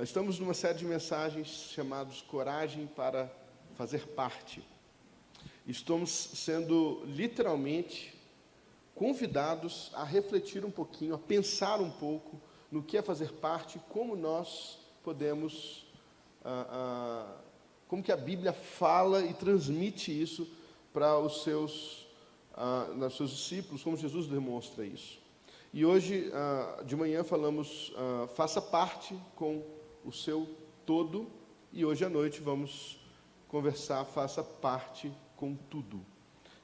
Estamos numa série de mensagens chamadas Coragem para Fazer Parte. Estamos sendo literalmente convidados a refletir um pouquinho, a pensar um pouco no que é fazer parte, como nós podemos, como que a Bíblia fala e transmite isso para os seus discípulos, como Jesus demonstra isso. E hoje, de manhã, falamos, faça parte com o seu todo, e hoje à noite vamos conversar, faça parte com tudo.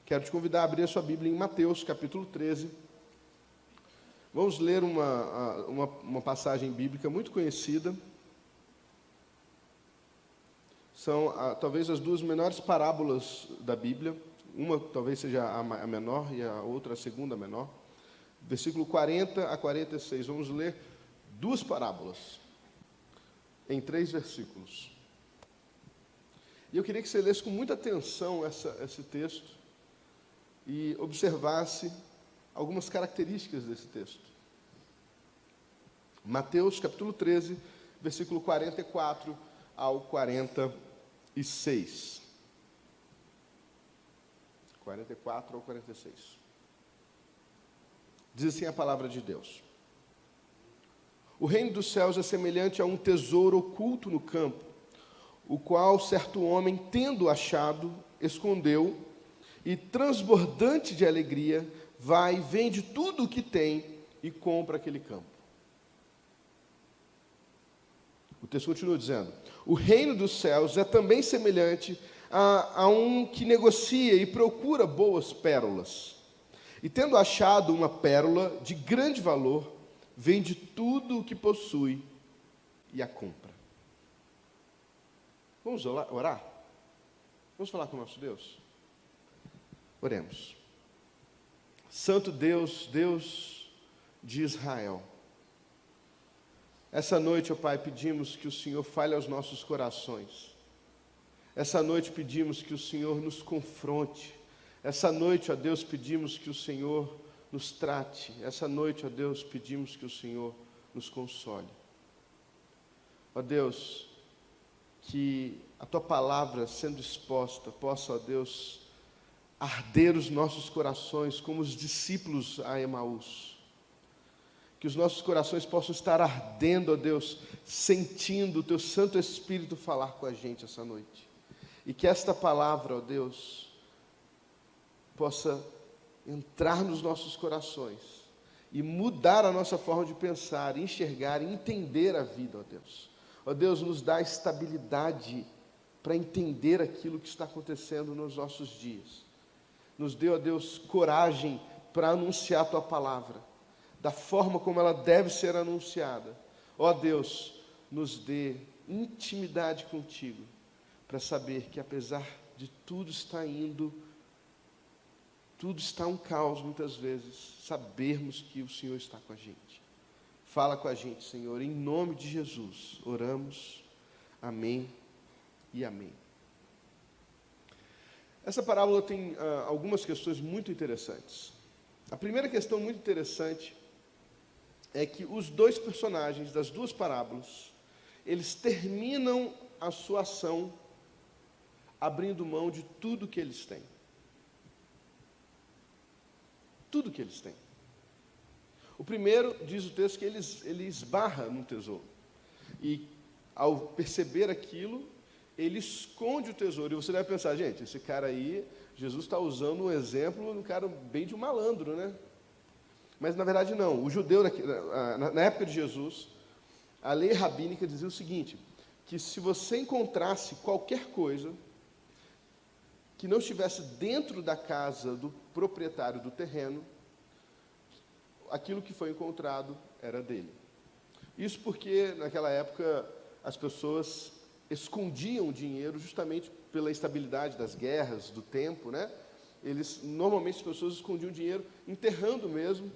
Quero te convidar a abrir a sua Bíblia em Mateus, capítulo 13. Vamos ler uma passagem bíblica muito conhecida. São talvez as duas menores parábolas da Bíblia. Uma talvez seja a menor e a outra a segunda menor. Versículo 40 a 46. Vamos ler duas parábolas em 3 versículos. E eu queria que você lesse com muita atenção esse texto e observasse algumas características desse texto. Mateus, capítulo 13, versículo 44 ao 46. 44 ao 46. Diz assim a palavra de Deus: O reino dos céus é semelhante a um tesouro oculto no campo, o qual certo homem, tendo achado, escondeu, e transbordante de alegria, vai, vende tudo o que tem e compra aquele campo. O texto continua dizendo: O reino dos céus é também semelhante a um que negocia e procura boas pérolas. E tendo achado uma pérola de grande valor, vende tudo o que possui e a compra. Vamos orar? Vamos falar com o nosso Deus? Oremos. Santo Deus, Deus de Israel, essa noite, ó Pai, pedimos que o Senhor fale aos nossos corações. Essa noite pedimos que o Senhor nos confronte. Essa noite, ó Deus, pedimos que o Senhor nos trate. Essa noite, ó Deus, pedimos que o Senhor nos console. Ó Deus, que a Tua palavra sendo exposta possa, ó Deus, arder os nossos corações como os discípulos a Emaús. Que os nossos corações possam estar ardendo, ó Deus, sentindo o Teu Santo Espírito falar com a gente essa noite. E que esta palavra, ó Deus, possa entrar nos nossos corações e mudar a nossa forma de pensar, enxergar e entender a vida, ó Deus. Ó Deus, nos dá estabilidade para entender aquilo que está acontecendo nos nossos dias. Nos dê, ó Deus, coragem para anunciar a Tua palavra, da forma como ela deve ser anunciada. Ó Deus, nos dê intimidade contigo, para saber que apesar de tudo estar indo, tudo está um caos muitas vezes, sabermos que o Senhor está com a gente. Fala com a gente, Senhor, em nome de Jesus, oramos, amém e amém. Essa parábola tem algumas questões muito interessantes. A primeira questão muito interessante é que os dois personagens das duas parábolas, eles terminam a sua ação abrindo mão de tudo que eles têm. Tudo que eles têm. O primeiro, diz o texto, que ele esbarra no tesouro. E, ao perceber aquilo, ele esconde o tesouro. E você deve pensar, gente, esse cara aí, Jesus está usando um exemplo, um cara bem de malandro, né? Mas, na verdade, não. O judeu, na época de Jesus, a lei rabínica dizia o seguinte, que se você encontrasse qualquer coisa que não estivesse dentro da casa do proprietário do terreno, aquilo que foi encontrado era dele. Isso porque, naquela época, as pessoas escondiam o dinheiro justamente pela instabilidade das guerras, do tempo, né? Normalmente, as pessoas escondiam o dinheiro enterrando mesmo,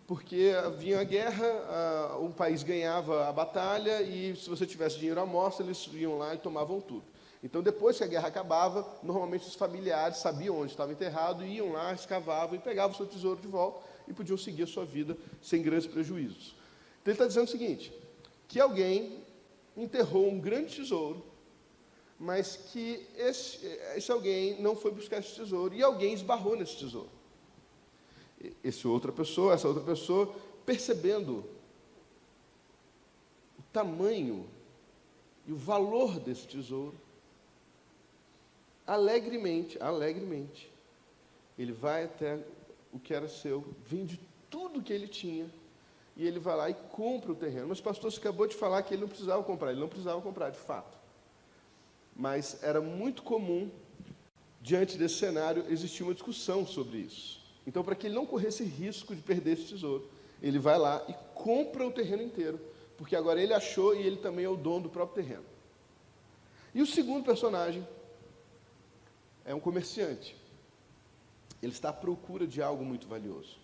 porque havia a guerra, um país ganhava a batalha, e se você tivesse dinheiro à mostra, eles iam lá e tomavam tudo. Então, depois que a guerra acabava, normalmente os familiares sabiam onde estava enterrado, iam lá, escavavam e pegavam o seu tesouro de volta e podiam seguir a sua vida sem grandes prejuízos. Então, ele está dizendo o seguinte, que alguém, enterrou um grande tesouro, mas que esse alguém não foi buscar esse tesouro, e alguém esbarrou nesse tesouro. Essa outra pessoa, percebendo o tamanho e o valor desse tesouro, alegremente, ele vai até o que era seu, vende tudo que ele tinha, e ele vai lá e compra o terreno. Mas o pastor acabou de falar que ele não precisava comprar, de fato. Mas era muito comum, diante desse cenário, existir uma discussão sobre isso. Então, para que ele não corresse risco de perder esse tesouro, ele vai lá e compra o terreno inteiro, porque agora ele achou e ele também é o dono do próprio terreno. E o segundo personagem é um comerciante. Ele está à procura de algo muito valioso.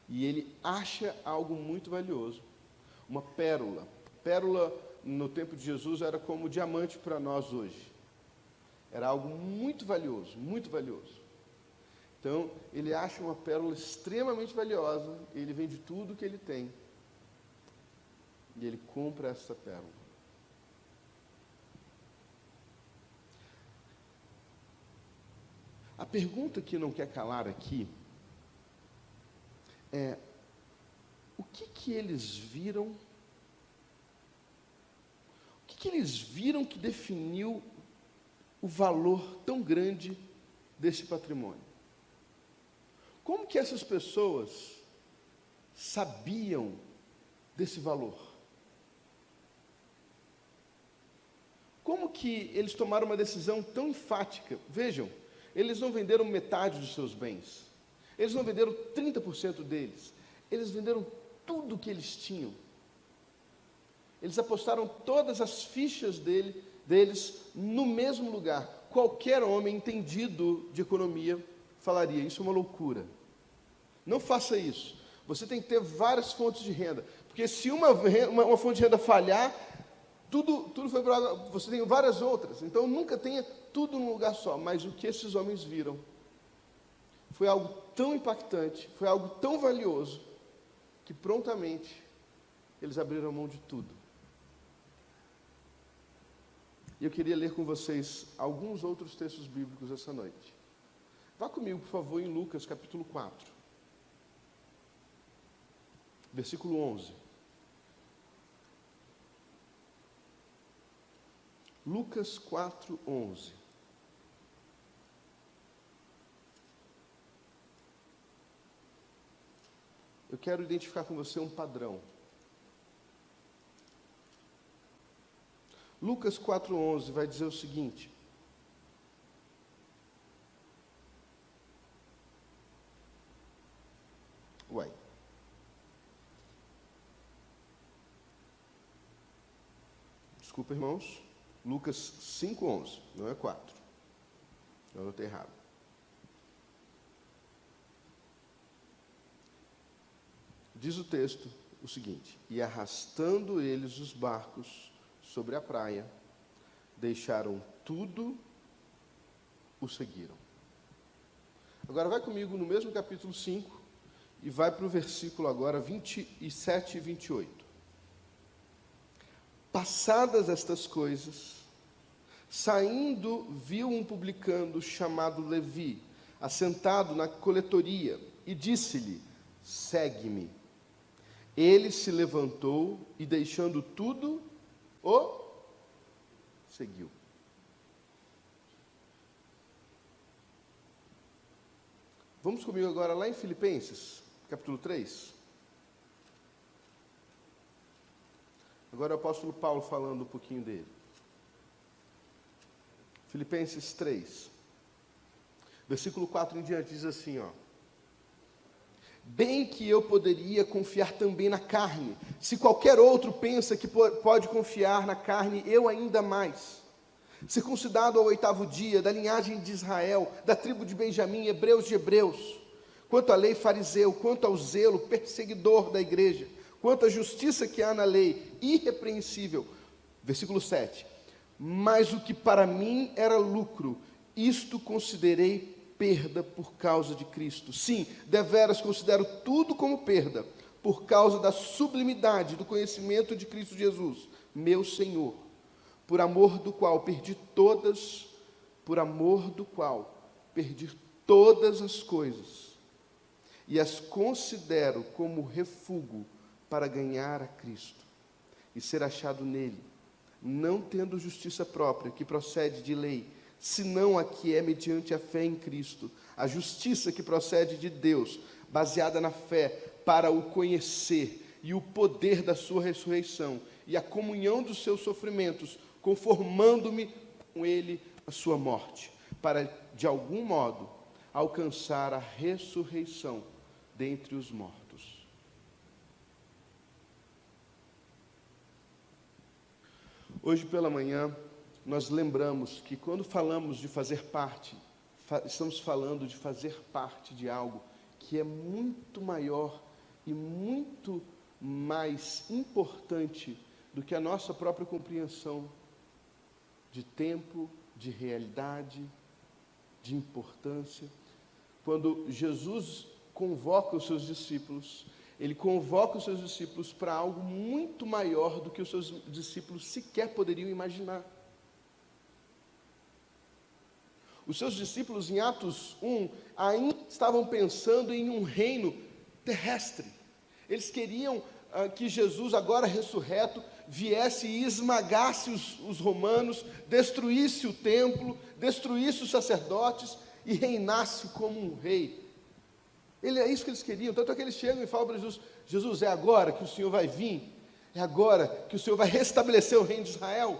E ele acha algo muito valioso, uma pérola. Pérola, no tempo de Jesus, era como diamante para nós hoje. Era algo muito valioso, muito valioso. Então, ele acha uma pérola extremamente valiosa, ele vende tudo que ele tem, e ele compra essa pérola. A pergunta que não quer calar aqui é: o que eles viram? O que eles viram que definiu o valor tão grande desse patrimônio? Como que essas pessoas sabiam desse valor? Como que eles tomaram uma decisão tão enfática? Vejam, eles não venderam metade dos seus bens. Eles não venderam 30% deles. Eles venderam tudo o que eles tinham. Eles apostaram todas as fichas deles no mesmo lugar. Qualquer homem entendido de economia falaria: isso é uma loucura. Não faça isso. Você tem que ter várias fontes de renda. Porque se uma fonte de renda falhar, tudo foi para água. Você tem várias outras. Então, nunca tenha tudo num lugar só. Mas o que esses homens viram foi algo tão impactante, foi algo tão valioso, que prontamente eles abriram mão de tudo. E eu queria ler com vocês alguns outros textos bíblicos essa noite. Vá comigo, por favor, em Lucas, capítulo 4. Versículo 11. Lucas 4, 11. Eu quero identificar com você um padrão. Lucas 4,11 vai dizer o seguinte: Desculpa, irmãos. Lucas 5,11, não é 4. Eu anotei errado. Diz o texto o seguinte: e arrastando eles os barcos sobre a praia, deixaram tudo, o seguiram. Agora vai comigo no mesmo capítulo 5 e vai para o versículo agora 27 e 28. Passadas estas coisas, saindo, viu um publicano chamado Levi, assentado na coletoria, e disse-lhe: segue-me. Ele se levantou e, deixando tudo, o seguiu. Vamos comigo agora lá em Filipenses, capítulo 3. Agora o apóstolo Paulo falando um pouquinho dele. Filipenses 3, versículo 4 em diante, diz assim, ó: bem que eu poderia confiar também na carne. Se qualquer outro pensa que pode confiar na carne, eu ainda mais. Circuncidado ao 8º dia, da linhagem de Israel, da tribo de Benjamim, hebreus de hebreus. Quanto à lei, fariseu. Quanto ao zelo, perseguidor da igreja. Quanto à justiça que há na lei, irrepreensível. Versículo 7. Mas o que para mim era lucro, isto considerei perda por causa de Cristo. Sim, deveras considero tudo como perda, por causa da sublimidade do conhecimento de Cristo Jesus, meu Senhor, por amor do qual perdi todas as coisas, e as considero como refúgio para ganhar a Cristo, e ser achado nele, não tendo justiça própria, que procede de lei, senão a que é mediante a fé em Cristo, a justiça que procede de Deus, baseada na fé, para o conhecer, e o poder da sua ressurreição, e a comunhão dos seus sofrimentos, conformando-me com ele a sua morte, para, de algum modo, alcançar a ressurreição dentre os mortos. Hoje pela manhã, nós lembramos que quando falamos de fazer parte, estamos falando de fazer parte de algo que é muito maior e muito mais importante do que a nossa própria compreensão de tempo, de realidade, de importância. Quando Jesus convoca os seus discípulos, ele convoca os seus discípulos para algo muito maior do que os seus discípulos sequer poderiam imaginar. Os seus discípulos, em Atos 1, ainda estavam pensando em um reino terrestre. Eles queriam que Jesus, agora ressurreto, viesse e esmagasse os romanos, destruísse o templo, destruísse os sacerdotes e reinasse como um rei. É isso que eles queriam. Tanto é que eles chegam e falam para Jesus: Jesus, é agora que o Senhor vai vir? É agora que o Senhor vai restabelecer o reino de Israel?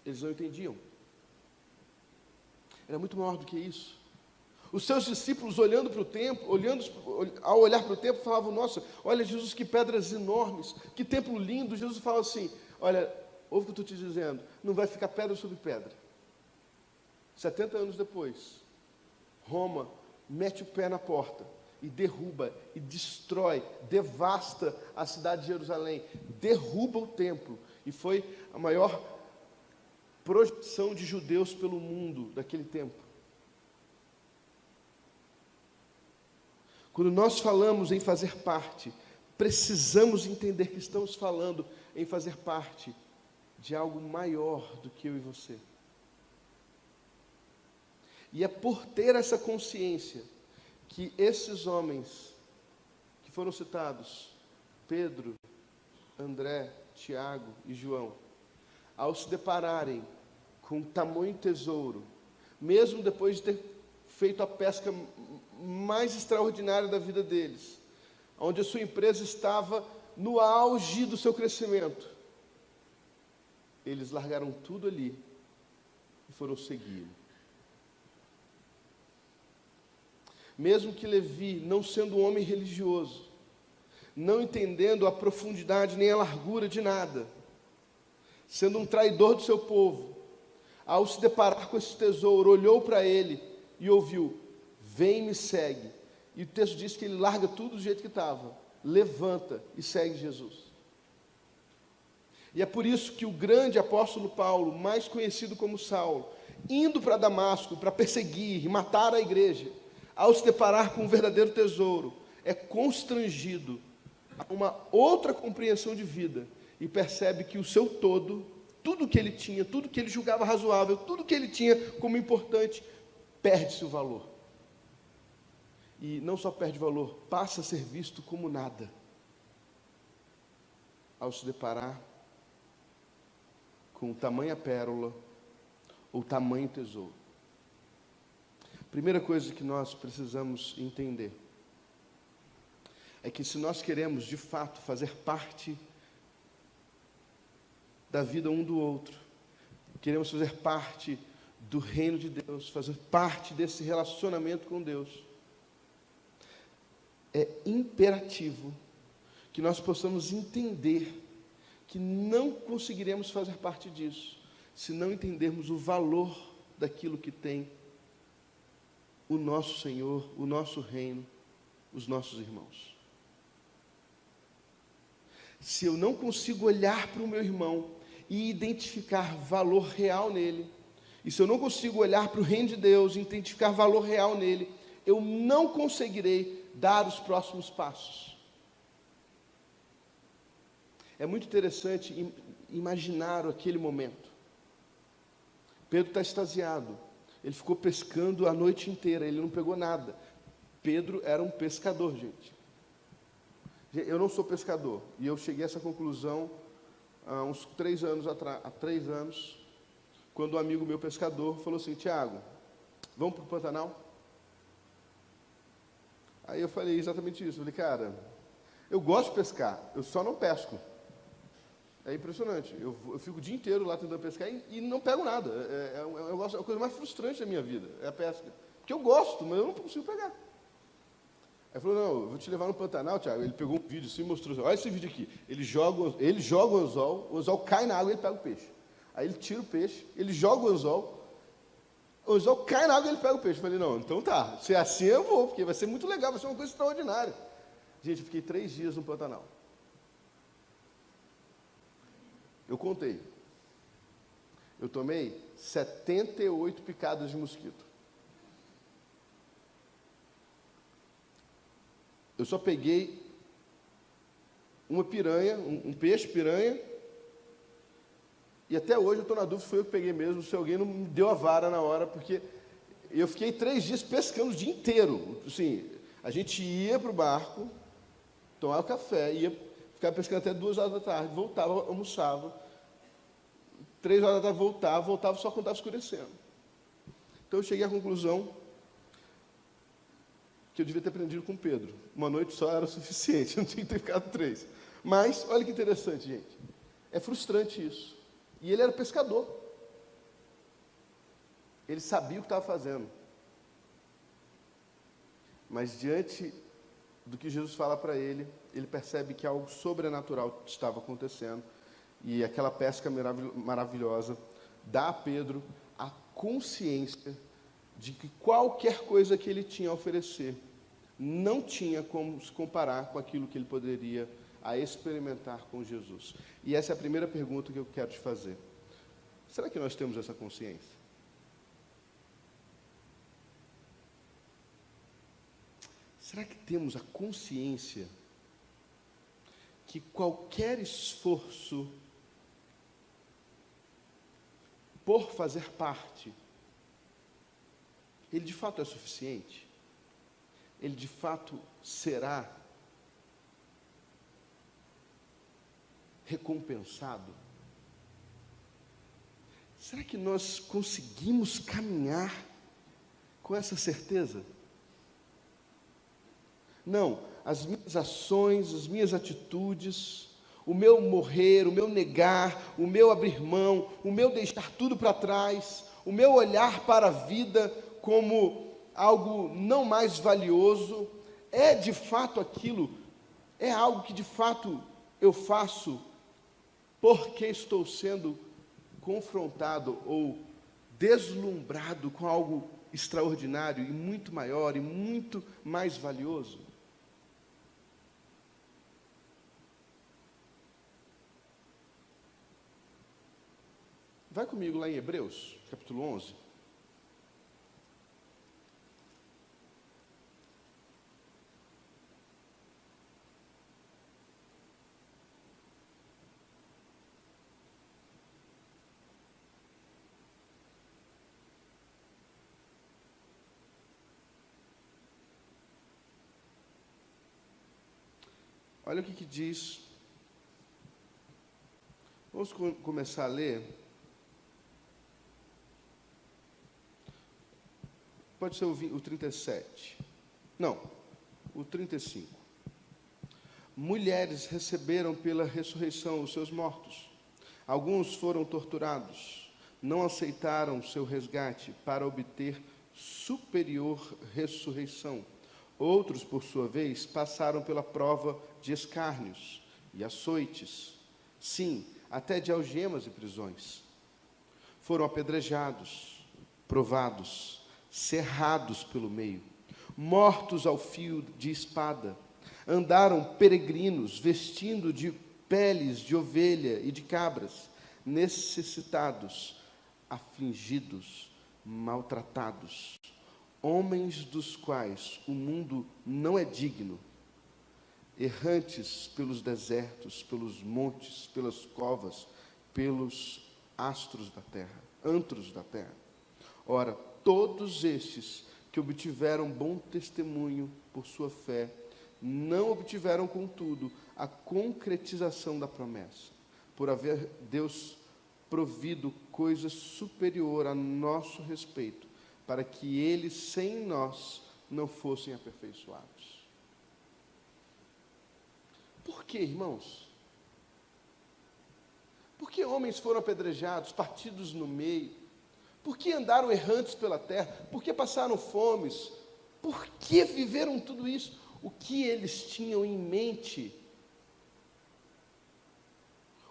Eles não entendiam. Era muito maior do que isso. Os seus discípulos, olhando para o templo, ao olhar para o templo, falavam: nossa, olha, Jesus, que pedras enormes, que templo lindo. Jesus fala assim: olha, ouve o que eu estou te dizendo, não vai ficar pedra sobre pedra. 70 anos depois, Roma mete o pé na porta e derruba, e destrói, devasta a cidade de Jerusalém, derruba o templo, e foi a maior projeção de judeus pelo mundo daquele tempo. Quando nós falamos em fazer parte, precisamos entender que estamos falando em fazer parte de algo maior do que eu e você. E é por ter essa consciência que esses homens que foram citados, Pedro, André, Tiago e João, ao se depararem com tamanho tesouro, mesmo depois de ter feito a pesca mais extraordinária da vida deles, onde a sua empresa estava no auge do seu crescimento, eles largaram tudo ali e foram segui-lo. Mesmo que Levi, não sendo um homem religioso, não entendendo a profundidade nem a largura de nada, sendo um traidor do seu povo, ao se deparar com esse tesouro, olhou para ele e ouviu: vem, me segue. E o texto diz que ele larga tudo do jeito que estava, levanta e segue Jesus. E é por isso que o grande apóstolo Paulo, mais conhecido como Saulo, indo para Damasco para perseguir e matar a igreja, ao se deparar com um verdadeiro tesouro, é constrangido a uma outra compreensão de vida e percebe que o seu todo, tudo que ele tinha, tudo que ele julgava razoável, tudo que ele tinha como importante, perde-se o valor. E não só perde valor, passa a ser visto como nada, ao se deparar com tamanha pérola ou tamanho tesouro. Primeira coisa que nós precisamos entender é que se nós queremos de fato fazer parte da vida um do outro, queremos fazer parte do reino de Deus, fazer parte desse relacionamento com Deus, é imperativo que nós possamos entender que não conseguiremos fazer parte disso se não entendermos o valor daquilo que tem o nosso Senhor, o nosso reino, os nossos irmãos. Se eu não consigo olhar para o meu irmão e identificar valor real nele, e se eu não consigo olhar para o reino de Deus e identificar valor real nele, eu não conseguirei dar os próximos passos. É muito interessante imaginar aquele momento. Pedro está extasiado. Ele ficou pescando a noite inteira, ele não pegou nada. Pedro era um pescador, gente. Eu não sou pescador, e eu cheguei a essa conclusão há uns 3 anos atrás, há 3 anos, quando um amigo meu pescador falou assim: Tiago, vamos para o Pantanal? Aí eu falei exatamente isso. Eu falei, cara, eu gosto de pescar, eu só não pesco. É impressionante. Eu fico o dia inteiro lá tentando pescar e não pego nada. É a coisa mais frustrante da minha vida, é a pesca. Porque eu gosto, mas eu não consigo pegar. Aí ele falou, não, eu vou te levar no Pantanal, Tiago. Ele pegou um vídeo assim e mostrou assim, olha esse vídeo aqui. Ele joga o anzol cai na água e ele pega o peixe. Aí ele tira o peixe, ele joga o anzol cai na água e ele pega o peixe. Eu falei, não, então tá, se é assim eu vou, porque vai ser muito legal, vai ser uma coisa extraordinária. Gente, eu fiquei 3 dias no Pantanal. Eu contei. Eu tomei 78 picadas de mosquito. Eu só peguei uma piranha, um peixe piranha, e até hoje eu estou na dúvida se foi eu que peguei mesmo, se alguém não me deu a vara na hora, porque eu fiquei 3 dias pescando o dia inteiro. Assim, a gente ia para o barco, tomava café, ficava pescando até 2 horas da tarde, voltava, almoçava, 3 horas da tarde voltava só quando estava escurecendo. Então eu cheguei à conclusão que eu devia ter aprendido com Pedro. Uma noite só era o suficiente, eu não tinha que ter ficado 3. Mas, olha que interessante, gente. É frustrante isso. E ele era pescador. Ele sabia o que estava fazendo. Mas, diante do que Jesus fala para ele, ele percebe que algo sobrenatural estava acontecendo. E aquela pesca maravilhosa dá a Pedro a consciência de que qualquer coisa que ele tinha a oferecer não tinha como se comparar com aquilo que ele poderia experimentar com Jesus. E essa é a primeira pergunta que eu quero te fazer. Será que nós temos essa consciência? Será que temos a consciência que qualquer esforço por fazer parte, ele de fato é suficiente? Ele de fato será recompensado? Será que nós conseguimos caminhar com essa certeza? Não, as minhas ações, as minhas atitudes, o meu morrer, o meu negar, o meu abrir mão, o meu deixar tudo para trás, o meu olhar para a vida como algo não mais valioso, é de fato aquilo, é algo que de fato eu faço porque estou sendo confrontado ou deslumbrado com algo extraordinário e muito maior e muito mais valioso? Vai comigo lá em Hebreus, capítulo 11. Olha o que diz. Vamos começar a ler. Pode ser o 37. Não, o 35. Mulheres receberam pela ressurreição os seus mortos. Alguns foram torturados, não aceitaram seu resgate para obter superior ressurreição. Outros, por sua vez, passaram pela prova de escárnios e açoites, sim, até de algemas e prisões. Foram apedrejados, provados, cerrados pelo meio, mortos ao fio de espada. Andaram peregrinos, vestindo de peles de ovelha e de cabras, necessitados, afligidos, maltratados, homens dos quais o mundo não é digno. errantes pelos desertos, pelos montes, pelas covas, pelos astros da terra, antros da terra. Ora, todos estes que obtiveram bom testemunho por sua fé, não obtiveram, contudo, a concretização da promessa, por haver Deus provido coisa superior a nosso respeito, para que eles, sem nós, não fossem aperfeiçoados. Por quê, irmãos? Por que homens foram apedrejados, partidos no meio? Por que andaram errantes pela terra? Por que passaram fomes? Por que viveram tudo isso? O que eles tinham em mente?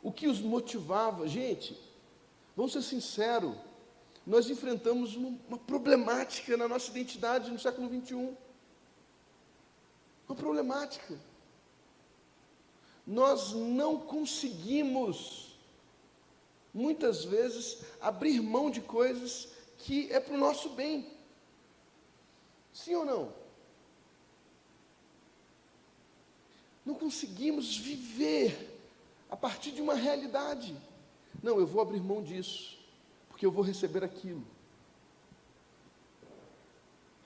O que os motivava? Gente, vamos ser sinceros, nós enfrentamos uma problemática na nossa identidade no século XXI. Uma problemática. Nós não conseguimos, muitas vezes, abrir mão de coisas que é para o nosso bem. Sim ou não? Não conseguimos viver a partir de uma realidade. Não, eu vou abrir mão disso, porque eu vou receber aquilo.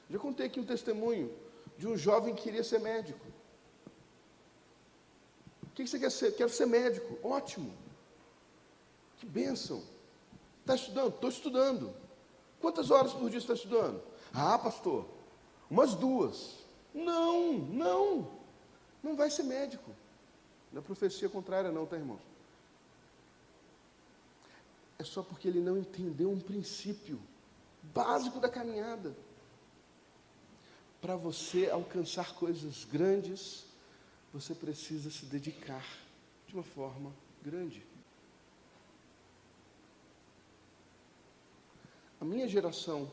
Já contei aqui um testemunho de um jovem que queria ser médico. O que você quer ser? Quero ser médico. Ótimo. Que bênção. Está estudando? Estou estudando. Quantas horas por dia você está estudando? Ah, pastor, umas 2. Não vai ser médico. Não é profecia contrária não, tá, irmãos? É só porque ele não entendeu um princípio básico da caminhada. Para você alcançar coisas grandes, você precisa se dedicar de uma forma grande. A minha geração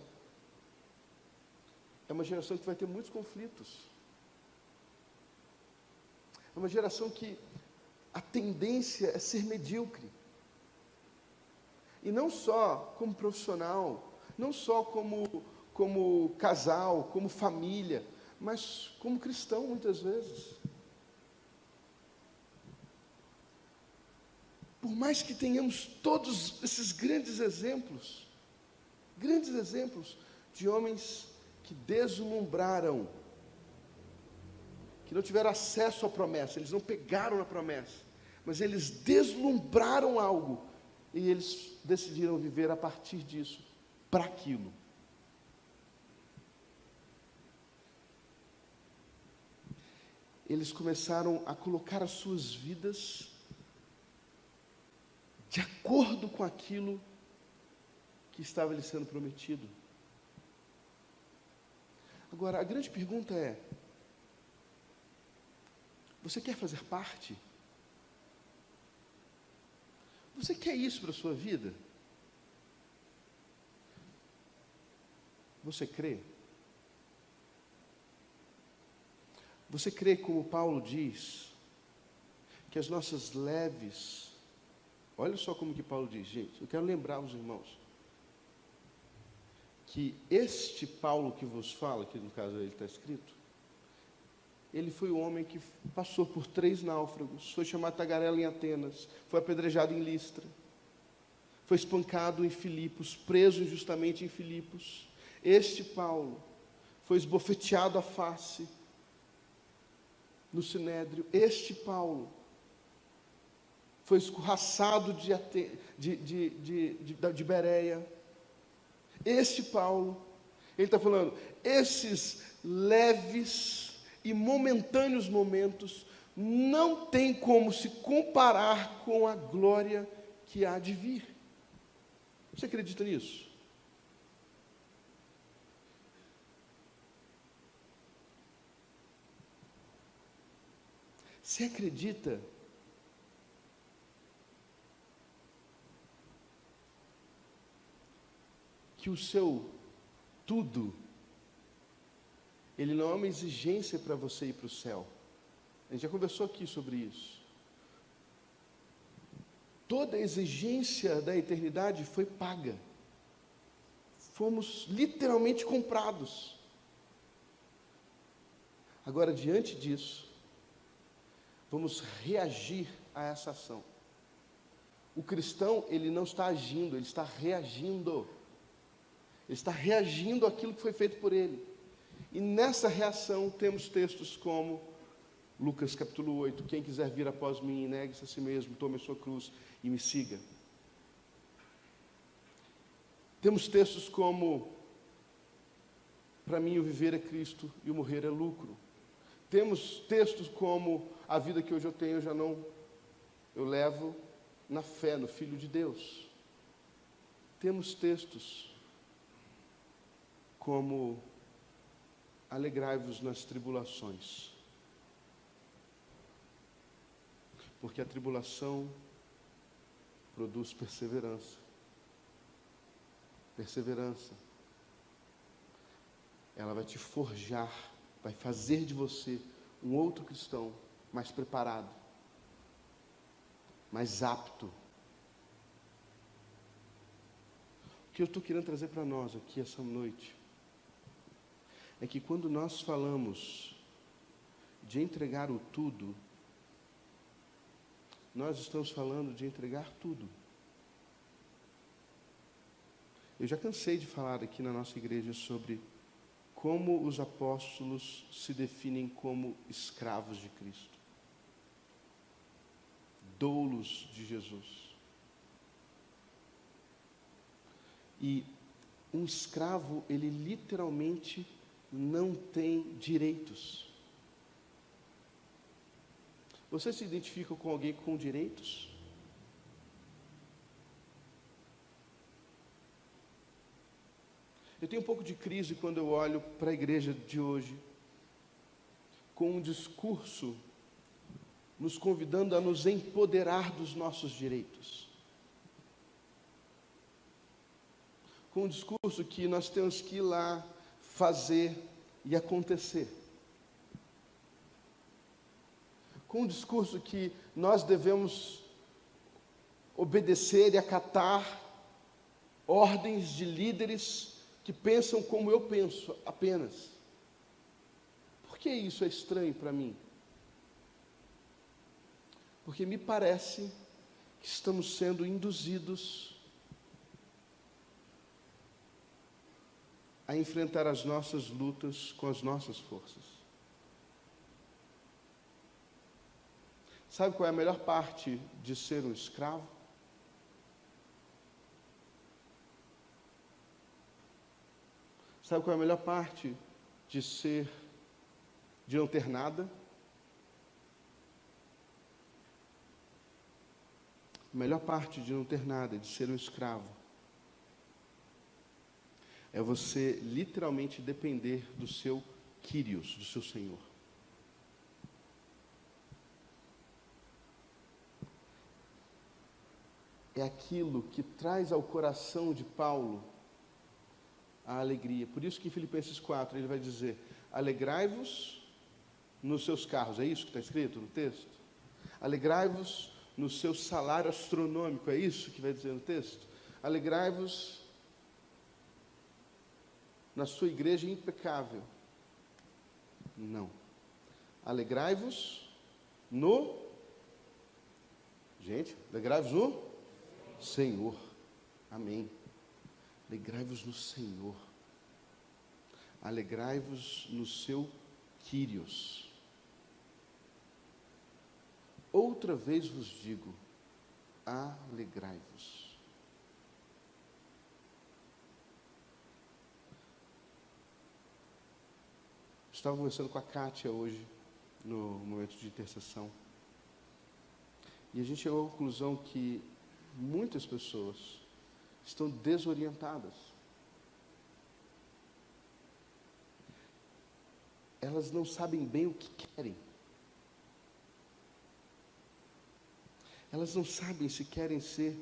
é uma geração que vai ter muitos conflitos. É uma geração que a tendência é ser medíocre. E não só como profissional, não só como casal, como família, mas como cristão muitas vezes. Por mais que tenhamos todos esses grandes exemplos de homens que deslumbraram, que não tiveram acesso à promessa, eles não pegaram a promessa, mas eles deslumbraram algo, e eles decidiram viver a partir disso, para aquilo. Eles começaram a colocar as suas vidas de acordo com aquilo que estava lhe sendo prometido. Agora, a grande pergunta é: você quer fazer parte? Você quer isso para a sua vida? Você crê? Você crê, como Paulo diz, que as nossas leves... Olha só como que Paulo diz, gente, eu quero lembrar os irmãos, que este Paulo que vos fala, que no caso ele está escrito, ele foi o homem que passou por 3 náufragos, foi chamado tagarela em Atenas, foi apedrejado em Listra, foi espancado em Filipos, preso injustamente em Filipos. Este Paulo foi esbofeteado à face no Sinédrio. Este Paulo foi escorraçado de Bereia. Este Paulo, ele está falando, esses leves e momentâneos momentos não tem como se comparar com a glória que há de vir. Você acredita nisso? Você acredita que o seu tudo, ele não é uma exigência para você ir para o céu? A gente já conversou aqui sobre isso. Toda a exigência da eternidade foi paga. Fomos literalmente comprados. Agora, diante disso, vamos reagir a essa ação. O cristão, ele não está agindo, ele está reagindo. Ele está reagindo àquilo que foi feito por ele. E nessa reação temos textos como Lucas capítulo 8, quem quiser vir após mim, negue-se a si mesmo, tome a sua cruz e me siga. Temos textos como, para mim o viver é Cristo e o morrer é lucro. Temos textos como, a vida que hoje eu tenho, eu levo na fé, no Filho de Deus. Temos textos como, alegrai-vos nas tribulações, porque a tribulação produz perseverança. Perseverança, ela vai te forjar, vai fazer de você um outro cristão mais preparado, mais apto. O que eu estou querendo trazer para nós aqui essa noite é que quando nós falamos de entregar o tudo, nós estamos falando de entregar tudo. Eu já cansei de falar aqui na nossa igreja sobre como os apóstolos se definem como escravos de Cristo, doulos de Jesus. E um escravo, ele literalmente não tem direitos. Você se identifica com alguém com direitos? Eu tenho um pouco de crise quando eu olho para a igreja de hoje, com um discurso nos convidando a nos empoderar dos nossos direitos. Com um discurso que nós temos que ir lá fazer e acontecer. Com um discurso que nós devemos obedecer e acatar ordens de líderes que pensam como eu penso apenas. Por que isso é estranho para mim? Porque me parece que estamos sendo induzidos a enfrentar as nossas lutas com as nossas forças. Sabe qual é a melhor parte de ser um escravo? Sabe qual é a melhor parte de não ter nada? A melhor parte de não ter nada, de ser um escravo, é você literalmente depender do seu Kyrios, do seu Senhor. É aquilo que traz ao coração de Paulo a alegria. Por isso que em Filipenses 4 ele vai dizer, alegrai-vos nos seus carros. É isso que está escrito no texto? Alegrai-vos no seu salário astronômico. É isso que vai dizer no texto? Alegrai-vos na sua igreja impecável. Não. Alegrai-vos no... Gente, alegrai-vos no Senhor. Amém. Alegrai-vos no Senhor. Alegrai-vos no seu Kyrios. Outra vez vos digo, alegrai-vos. Estava conversando com a Kátia hoje, no momento de intercessão. E a gente chegou à conclusão que muitas pessoas estão desorientadas. Elas não sabem bem o que querem. Elas não sabem se querem ser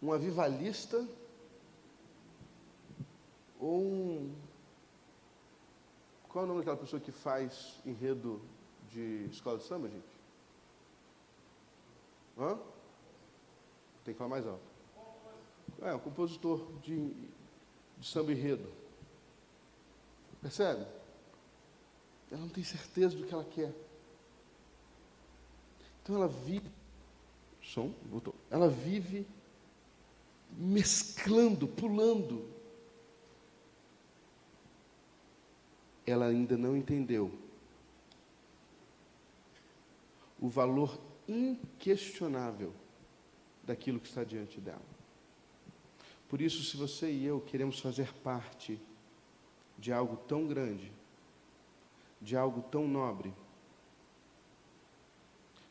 um avivalista ou um... Qual é o nome daquela pessoa que faz enredo de escola de samba, gente? Hã? Tem que falar mais alto. Um compositor de samba enredo. Percebe? Ela não tem certeza do que ela quer. Então ela vive, voltou. Ela vive mesclando, pulando. Ela ainda não entendeu o valor inquestionável daquilo que está diante dela. Por isso, se você e eu queremos fazer parte de algo tão grande, de algo tão nobre,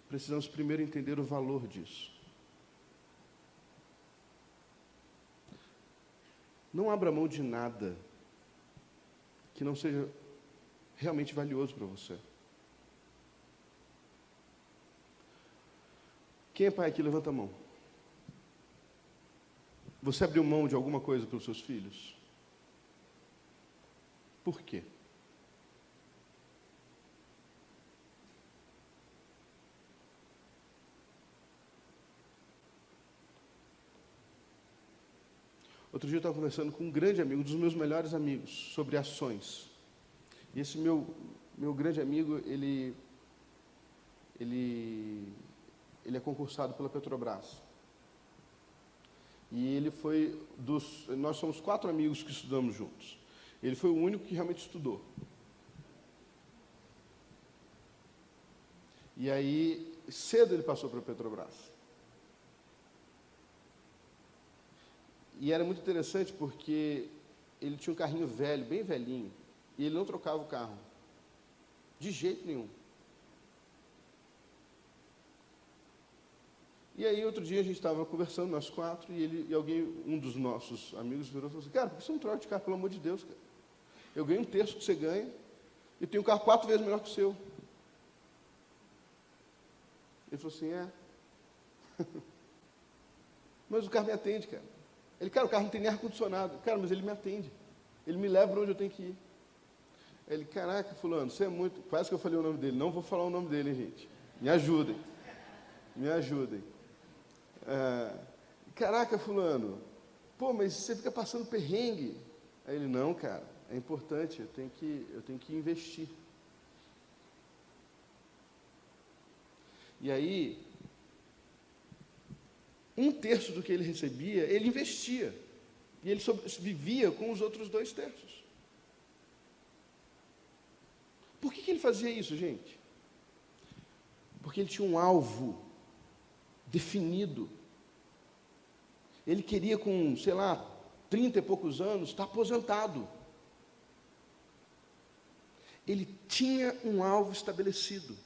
precisamos primeiro entender o valor disso. Não abra mão de nada que não seja realmente valioso para você. Quem é pai aqui? Levanta a mão. Você abriu mão de alguma coisa para os seus filhos? Por quê? Outro dia eu estava conversando com um grande amigo, um dos meus melhores amigos, sobre ações. E esse meu grande amigo, ele é concursado pela Petrobras. E ele foi nós somos 4 amigos que estudamos juntos. Ele foi o único que realmente estudou. E aí, cedo ele passou para a Petrobras. E era muito interessante porque ele tinha um carrinho velho, bem velhinho, e ele não trocava o carro. De jeito nenhum. E aí, outro dia, a gente estava conversando, nós 4, e um dos nossos amigos virou e falou assim: cara, por que você não troca de carro, pelo amor de Deus, cara? Eu ganho 1/3 que você ganha, e tenho um carro 4 vezes melhor que o seu. Ele falou assim: é. Mas o carro me atende, cara. Ele, cara, o carro não tem nem ar-condicionado. Cara, mas ele me atende. Ele me leva para onde eu tenho que ir. Ele, caraca, fulano, você é muito... Quase que eu falei o nome dele. Não vou falar o nome dele, hein, gente. Me ajudem. Me ajudem. Caraca, fulano, pô, mas você fica passando perrengue. Aí ele, não, cara, é importante, eu tenho que investir. E aí, 1/3 do que ele recebia, ele investia. E ele vivia com os outros 2/3. Por que ele fazia isso, gente? Porque ele tinha um alvo definido. Ele queria, com, 30 e poucos anos, estar aposentado. Ele tinha um alvo estabelecido.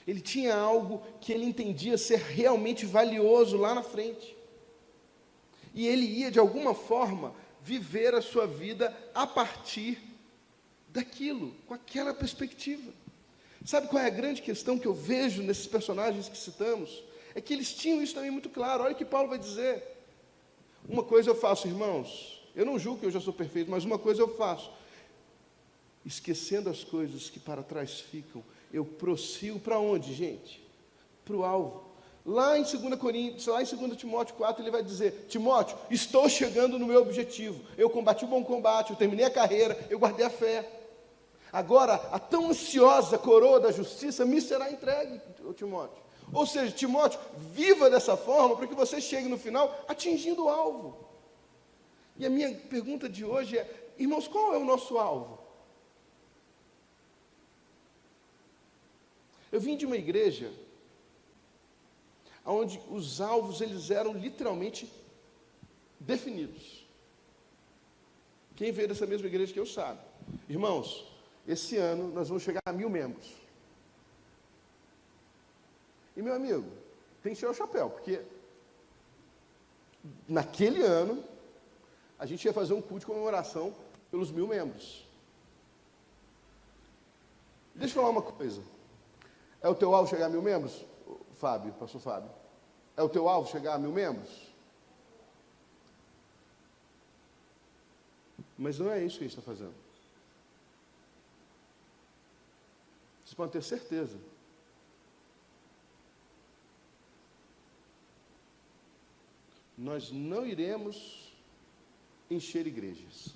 Ele tinha algo que ele entendia ser realmente valioso lá na frente. E ele ia, de alguma forma, viver a sua vida a partir daquilo, com aquela perspectiva. Sabe qual é a grande questão que eu vejo nesses personagens que citamos? É que eles tinham isso também muito claro. Olha o que Paulo vai dizer. Uma coisa eu faço, irmãos, eu não julgo que eu já sou perfeito, mas uma coisa eu faço. Esquecendo as coisas que para trás ficam, eu prossigo para onde, gente? Para o alvo. Lá em 2 Coríntios, lá em 2 Timóteo 4, ele vai dizer: Timóteo, estou chegando no meu objetivo. Eu combati o bom combate, eu terminei a carreira, eu guardei a fé. Agora, a tão ansiosa coroa da justiça me será entregue, Timóteo. Ou seja, Timóteo, viva dessa forma para que você chegue no final atingindo o alvo. E a minha pergunta de hoje é: irmãos, qual é o nosso alvo? Eu vim de uma igreja onde os alvos eles eram literalmente definidos. Quem veio dessa mesma igreja que eu sabe. Irmãos, esse ano nós vamos chegar a 1000 membros. E, meu amigo, tem que tirar o chapéu, porque naquele ano a gente ia fazer um culto de comemoração pelos 1000 membros. Deixa eu falar uma coisa. É o teu alvo chegar a 1000 membros? Fábio, pastor Fábio. É o teu alvo chegar a 1000 membros? Mas não é isso que a gente está fazendo. Vocês podem ter certeza. Nós não iremos encher igrejas.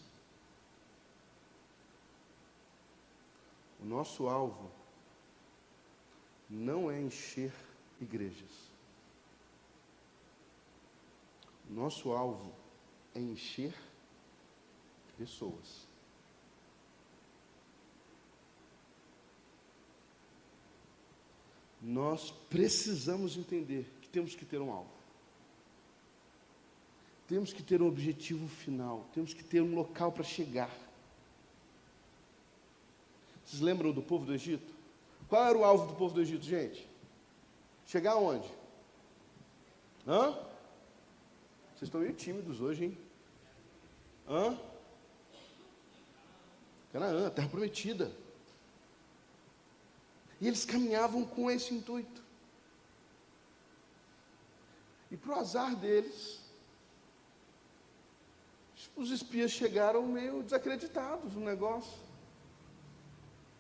O nosso alvo não é encher igrejas. Nosso alvo é encher pessoas. Nós precisamos entender que temos que ter um alvo. Temos que ter um objetivo final. Temos que ter um local para chegar. Vocês lembram do povo do Egito? Qual era o alvo do povo do Egito, gente? Chegar aonde? Hã? Vocês estão meio tímidos hoje, hein? Hã? Canaã, terra prometida. E eles caminhavam com esse intuito. E para o azar deles, os espias chegaram meio desacreditados no negócio.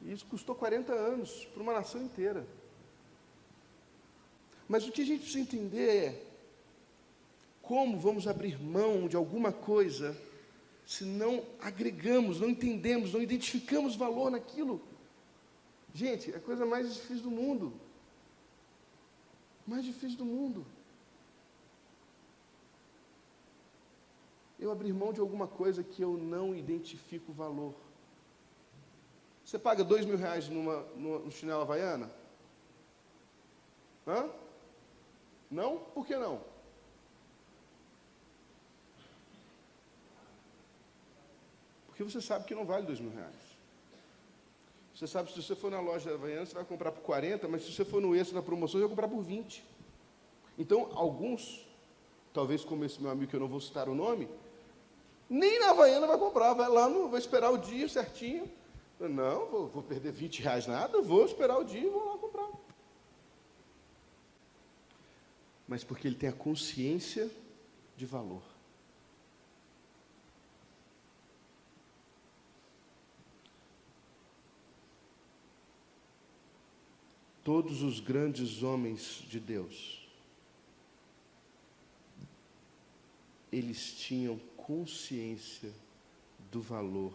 E isso custou 40 anos para uma nação inteira. Mas o que a gente precisa entender é como vamos abrir mão de alguma coisa se não agregamos, não entendemos, não identificamos valor naquilo. Gente, é a coisa mais difícil do mundo. Mais difícil do mundo. Eu abrir mão de alguma coisa que eu não identifico valor. Você paga R$2.000 no chinelo havaiana? Hã? Não? Por que não? Porque você sabe que não vale R$2.000. Você sabe, se você for na loja havaiana, você vai comprar por 40, mas se você for no extra, na promoção, você vai comprar por 20. Então, alguns, talvez como esse meu amigo, que eu não vou citar o nome, nem na havaiana vai comprar, vai lá, vai esperar o dia certinho. Não, vou perder R$20 nada, vou esperar o dia e vou lá comprar. Mas porque ele tem a consciência de valor. Todos os grandes homens de Deus, eles tinham consciência do valor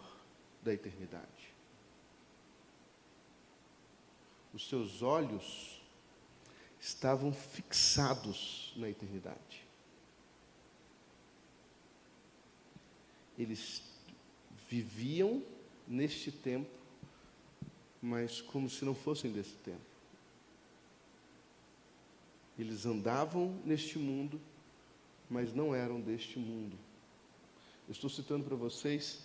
da eternidade. Os seus olhos estavam fixados na eternidade. Eles viviam neste tempo, mas como se não fossem desse tempo. Eles andavam neste mundo, mas não eram deste mundo. Eu estou citando para vocês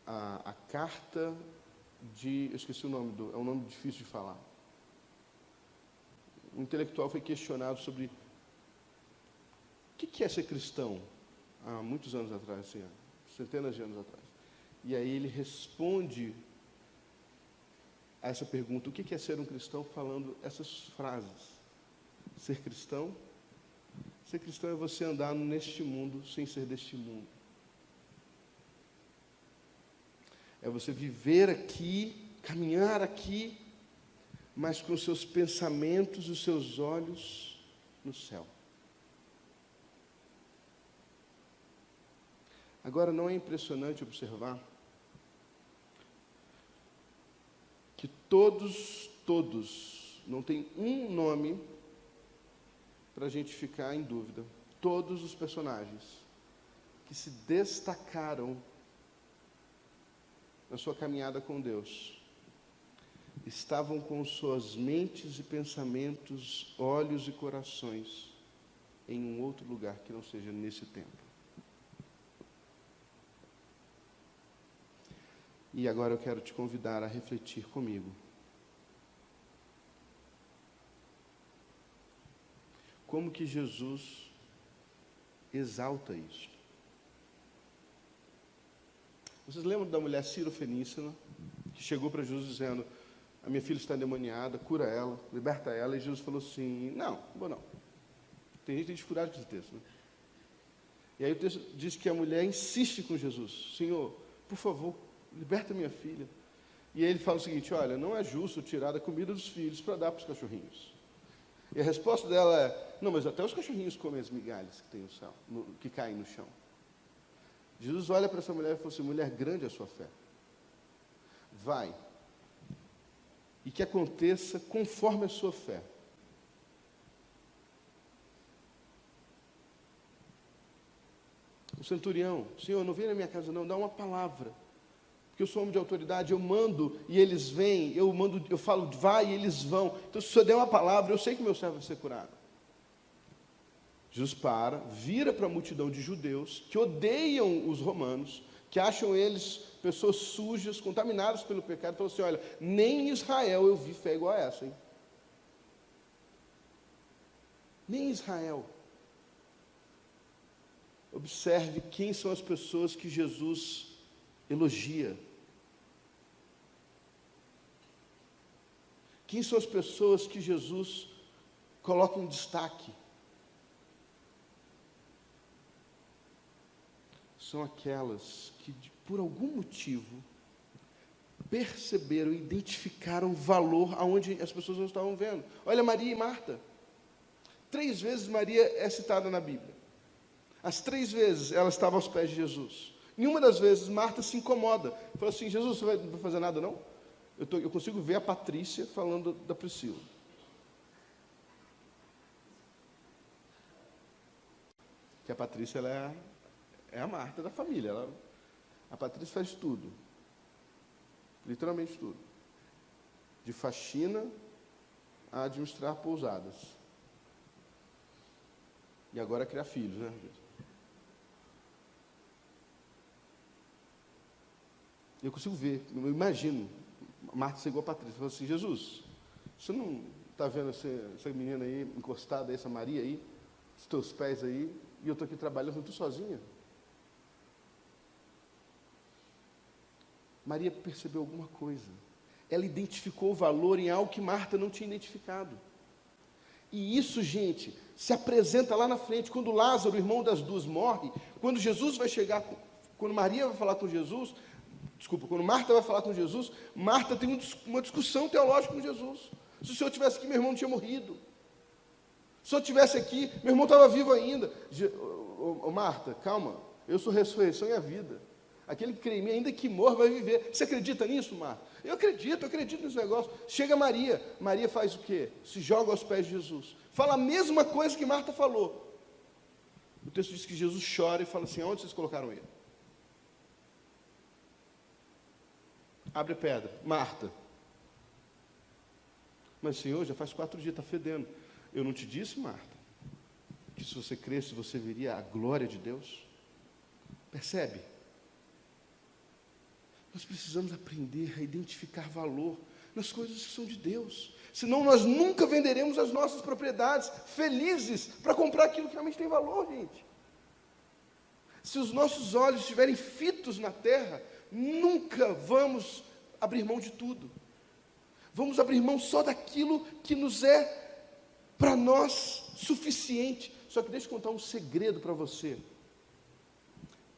a carta de... Eu esqueci o nome, é um nome difícil de falar. Um intelectual foi questionado sobre o que é ser cristão, há muitos anos atrás, assim, centenas de anos atrás. E aí ele responde a essa pergunta, o que é ser um cristão, falando essas frases. Ser cristão é você andar neste mundo sem ser deste mundo. É você viver aqui, caminhar aqui, mas com os seus pensamentos e os seus olhos no céu. Agora, não é impressionante observar que todos, não tem um nome para a gente ficar em dúvida, todos os personagens que se destacaram na sua caminhada com Deus, estavam com suas mentes e pensamentos, olhos e corações em um outro lugar que não seja nesse tempo. E agora eu quero te convidar a refletir comigo. Como que Jesus exalta isso? Vocês lembram da mulher Ciro-fenícia, que chegou para Jesus dizendo, a minha filha está endemoniada, cura ela, liberta ela, e Jesus falou assim, não vou não. Tem gente que tem dificuldade com esse texto, né? E aí o texto diz que a mulher insiste com Jesus, Senhor, por favor, liberta minha filha. E aí ele fala o seguinte, olha, não é justo tirar da comida dos filhos para dar para os cachorrinhos. E a resposta dela é, não, mas até os cachorrinhos comem as migalhas que tem no céu, que caem no chão. Jesus olha para essa mulher e fala assim, mulher, grande é a sua fé. Vai. e que aconteça conforme a sua fé. O centurião: Senhor, não vem na minha casa não, dá uma palavra, porque eu sou homem de autoridade, eu mando e eles vêm, eu falo, vai e eles vão. Então, se o Senhor der uma palavra, eu sei que meu servo vai ser curado. Jesus vira para a multidão de judeus que odeiam os romanos, que acham eles pessoas sujas, contaminadas pelo pecado, e falou assim: olha, nem em Israel eu vi fé igual a essa, hein? Nem em Israel. Observe quem são as pessoas que Jesus elogia. Quem são as pessoas que Jesus coloca em destaque? São aquelas que, por algum motivo, perceberam, identificaram valor aonde as pessoas não estavam vendo. Olha Maria e Marta. 3 vezes Maria é citada na Bíblia. As 3 vezes ela estava aos pés de Jesus. Em uma das vezes, Marta se incomoda. Falou assim: Jesus, você não vai fazer nada não? Eu consigo ver a Patrícia falando da Priscila. Que a Patrícia, ela é a Marta da família. A Patrícia faz tudo. Literalmente tudo. De faxina a administrar pousadas. E agora criar filhos, né? Eu consigo ver, eu imagino, Marta chegou a Patrícia e falou assim: Jesus, você não está vendo essa menina aí, encostada, essa Maria aí, os teus pés aí, e eu estou aqui trabalhando, tu sozinha? Maria percebeu alguma coisa. Ela identificou o valor em algo que Marta não tinha identificado. E isso, gente, se apresenta lá na frente, quando Lázaro, o irmão das duas, morre, quando Jesus vai chegar, quando Maria vai falar com Jesus, quando Marta vai falar com Jesus, Marta tem uma discussão teológica com Jesus. Se o Senhor tivesse aqui, meu irmão não tinha morrido. Se o Senhor tivesse aqui, meu irmão estava vivo ainda. Marta, calma, eu sou a ressurreição e a vida. Aquele que crê em mim, ainda que morra, vai viver. Você acredita nisso, Marta? Eu acredito nesse negócio. Chega Maria. Maria faz o quê? Se joga aos pés de Jesus. Fala a mesma coisa que Marta falou. O texto diz que Jesus chora e fala assim: aonde vocês colocaram ele? Abre a pedra. Marta. Mas, Senhor, já faz 4 dias, está fedendo. Eu não te disse, Marta, que se você cresce, você veria a glória de Deus? Percebe? Nós precisamos aprender a identificar valor nas coisas que são de Deus. Senão nós nunca venderemos as nossas propriedades felizes para comprar aquilo que realmente tem valor, gente. Se os nossos olhos estiverem fitos na terra, nunca vamos abrir mão de tudo. Vamos abrir mão só daquilo que nos é, para nós, suficiente. Só que deixa eu contar um segredo para você.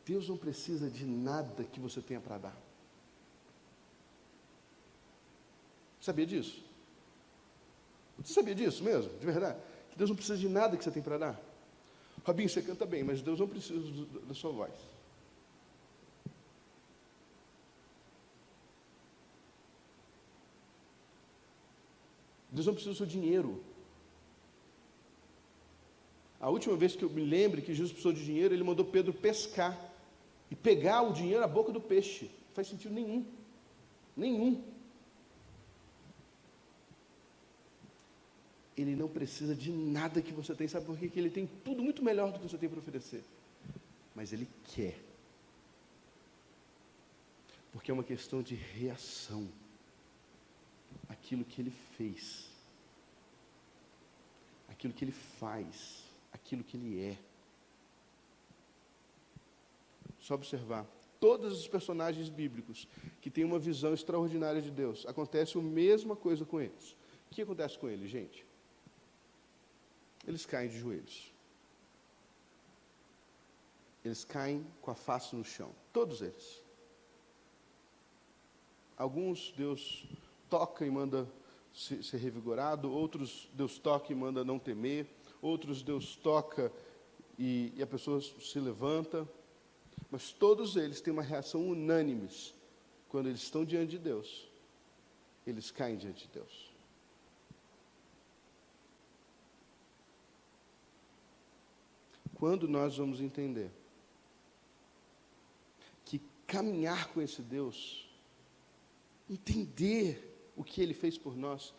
Deus não precisa de nada que você tenha para dar. Sabia disso? Você sabia disso mesmo? De verdade? Que Deus não precisa de nada que você tem para dar? Robinho, você canta bem, mas Deus não precisa da sua voz. Deus não precisa do seu dinheiro. A última vez que eu me lembro que Jesus precisou de dinheiro, ele mandou Pedro pescar e pegar o dinheiro na boca do peixe. Não faz sentido nenhum. Nenhum. Ele não precisa de nada que você tem. Sabe por quê? Que ele tem tudo muito melhor do que você tem para oferecer. Mas ele quer. Porque é uma questão de reação. Aquilo que ele fez. Aquilo que ele faz. Aquilo que ele é. Só observar. Todos os personagens bíblicos que têm uma visão extraordinária de Deus, acontece a mesma coisa com eles. O que acontece com eles, gente? Eles caem de joelhos. Eles caem com a face no chão. Todos eles. Alguns Deus toca e manda ser revigorado. Outros Deus toca e manda não temer. Outros Deus toca e a pessoa se levanta. Mas todos eles têm uma reação unânime quando eles estão diante de Deus. eles caem diante de Deus. Quando nós vamos entender que caminhar com esse Deus, entender o que Ele fez por nós,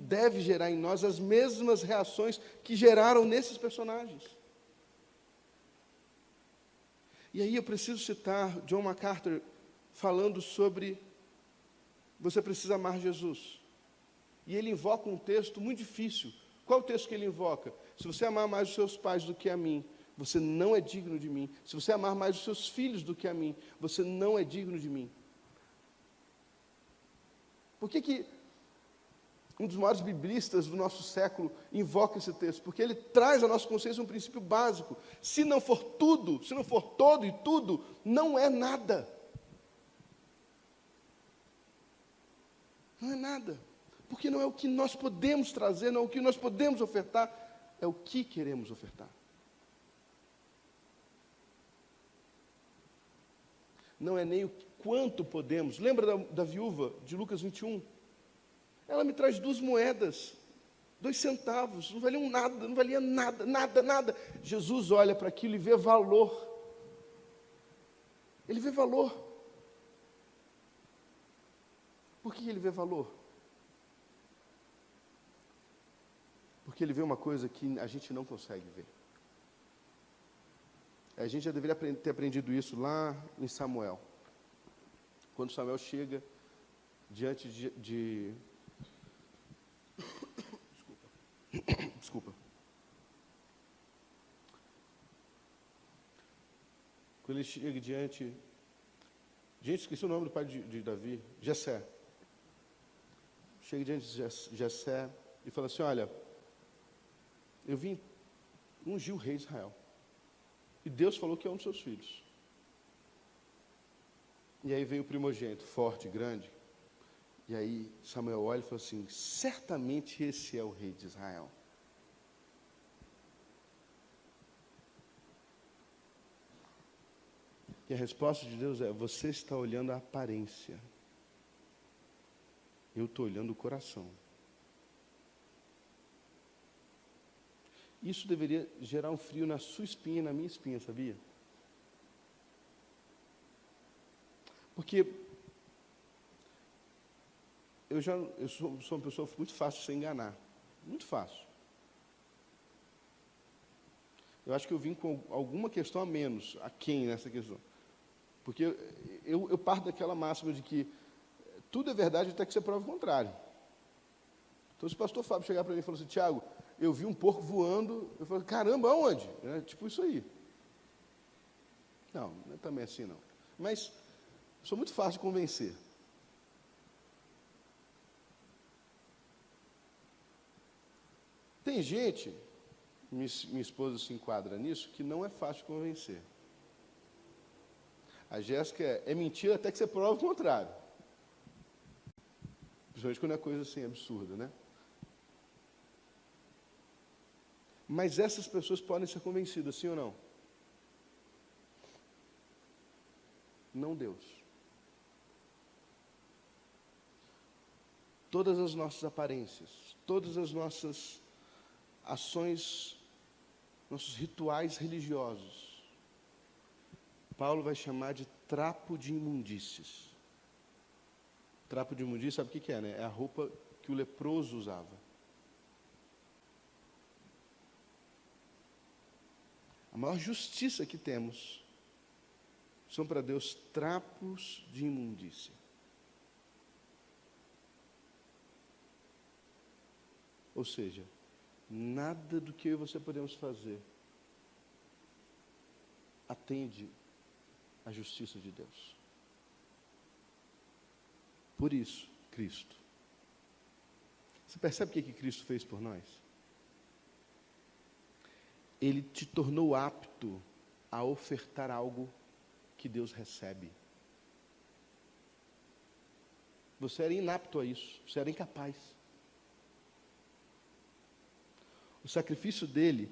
deve gerar em nós as mesmas reações que geraram nesses personagens. E aí eu preciso citar John MacArthur falando sobre você precisa amar Jesus. E ele invoca um texto muito difícil. Qual é o texto que ele invoca? Se você amar mais os seus pais do que a mim, você não é digno de mim. Se você amar mais os seus filhos do que a mim, você não é digno de mim. Por que um dos maiores biblistas do nosso século invoca esse texto? Porque ele traz à nossa consciência um princípio básico. Se não for tudo, se não for todo e tudo, não é nada. Não é nada. Porque não é o que nós podemos trazer, não é o que nós podemos ofertar, é o que queremos ofertar. Não é nem o quanto podemos. Lembra da viúva de Lucas 21? Ela me traz 2 moedas, 2 centavos, não valiam nada, não valia nada, nada, nada. Jesus olha para aquilo e vê valor. Ele vê valor. Por que ele vê valor? Porque ele vê uma coisa que a gente não consegue ver. A gente já deveria ter aprendido isso lá em Samuel. Quando Samuel chega diante de Desculpa. Quando ele chega diante... Gente, esqueci o nome do pai de Davi. Jessé. Chega diante de Jessé e fala assim, olha, eu vim ungir o rei de Israel. E Deus falou que é um dos seus filhos. E aí vem o primogênito, forte, grande. E aí Samuel olha e fala assim, certamente esse é o rei de Israel. E a resposta de Deus é, você está olhando a aparência. Eu estou olhando o coração. Isso deveria gerar um frio na sua espinha e na minha espinha, sabia? Porque eu sou uma pessoa muito fácil de se enganar. Muito fácil. Eu acho que eu vim com alguma questão a menos, a quem nessa questão. Porque eu parto daquela máxima de que tudo é verdade até que você prove o contrário. Então, se o pastor Fábio chegar para mim e falar assim, Tiago, eu vi um porco voando, eu falo, caramba, aonde? É tipo isso aí. Não é também assim não. Mas sou muito fácil de convencer. Tem gente, minha esposa se enquadra nisso, que não é fácil de convencer. A Jéssica é mentira até que você prova o contrário. Principalmente quando é coisa assim absurda, né? Mas essas pessoas podem ser convencidas, sim ou não? Não Deus. Todas as nossas aparências, todas as nossas ações, nossos rituais religiosos, Paulo vai chamar de trapo de imundícies. Trapo de imundície, sabe o que é, né? É a roupa que o leproso usava. A maior justiça que temos são para Deus trapos de imundícia. Ou seja, nada do que eu e você podemos fazer atende à justiça de Deus. Por isso, Cristo. Você percebe o que Cristo fez por nós? Ele te tornou apto a ofertar algo que Deus recebe. Você era inapto a isso, você era incapaz. O sacrifício dele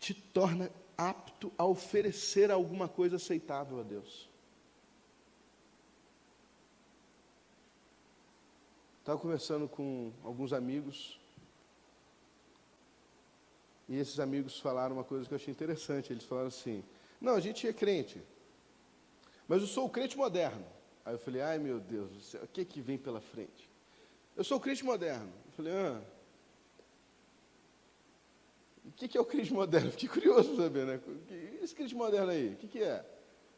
te torna apto a oferecer alguma coisa aceitável a Deus. Estava conversando com alguns amigos, e esses amigos falaram uma coisa que eu achei interessante. Eles falaram assim: não, a gente é crente, mas eu sou o crente moderno. Aí eu falei: ai meu Deus do céu, o que que vem pela frente? Eu sou o crente moderno. Eu falei: o que é o crente moderno? Fiquei curioso para saber, né? Esse crente moderno aí, o que é?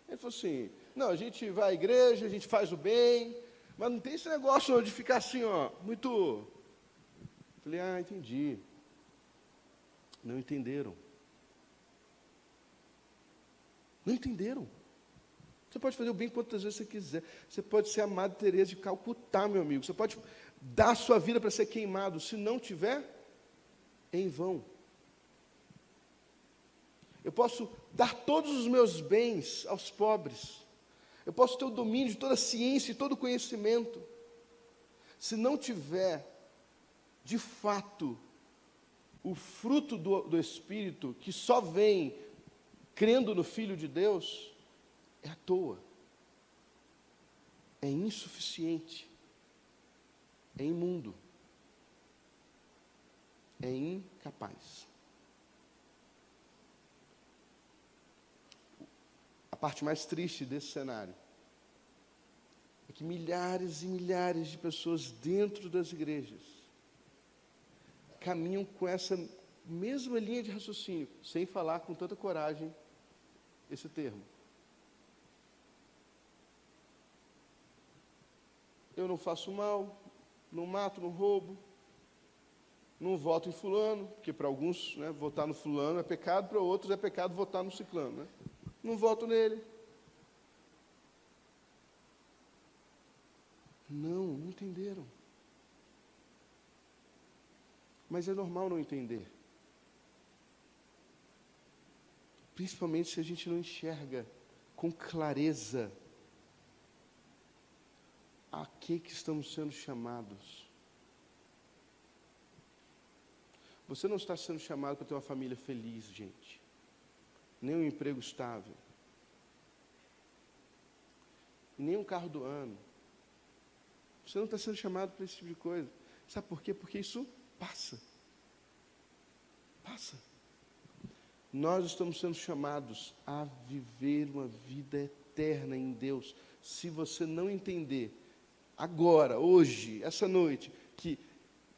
Ele falou assim: não, a gente vai à igreja, a gente faz o bem, mas não tem esse negócio não, de ficar assim, ó, muito... Eu falei: ah, entendi. Não entenderam. Não entenderam. Você pode fazer o bem quantas vezes você quiser. Você pode ser a Madre Teresa de Calcutá, meu amigo. Você pode dar a sua vida para ser queimado. Se não tiver, é em vão. Eu posso dar todos os meus bens aos pobres. Eu posso ter o domínio de toda a ciência e todo o conhecimento. Se não tiver, de fato, o fruto do Espírito, que só vem crendo no Filho de Deus, é à toa. É insuficiente. É imundo. É incapaz. A parte mais triste desse cenário é que milhares e milhares de pessoas dentro das igrejas caminham com essa mesma linha de raciocínio, sem falar com tanta coragem esse termo. Eu não faço mal, não mato, não roubo, não voto em fulano, porque para alguns, né, votar no fulano é pecado, para outros é pecado votar no ciclano, né? Não voto nele. Não entenderam. Mas é normal não entender. Principalmente se a gente não enxerga com clareza a que estamos sendo chamados. Você não está sendo chamado para ter uma família feliz, gente. Nem um emprego estável. Nem um carro do ano. Você não está sendo chamado para esse tipo de coisa. Sabe por quê? Porque isso passa. Passa. Nós estamos sendo chamados a viver uma vida eterna em Deus. Se você não entender, agora, hoje, essa noite, que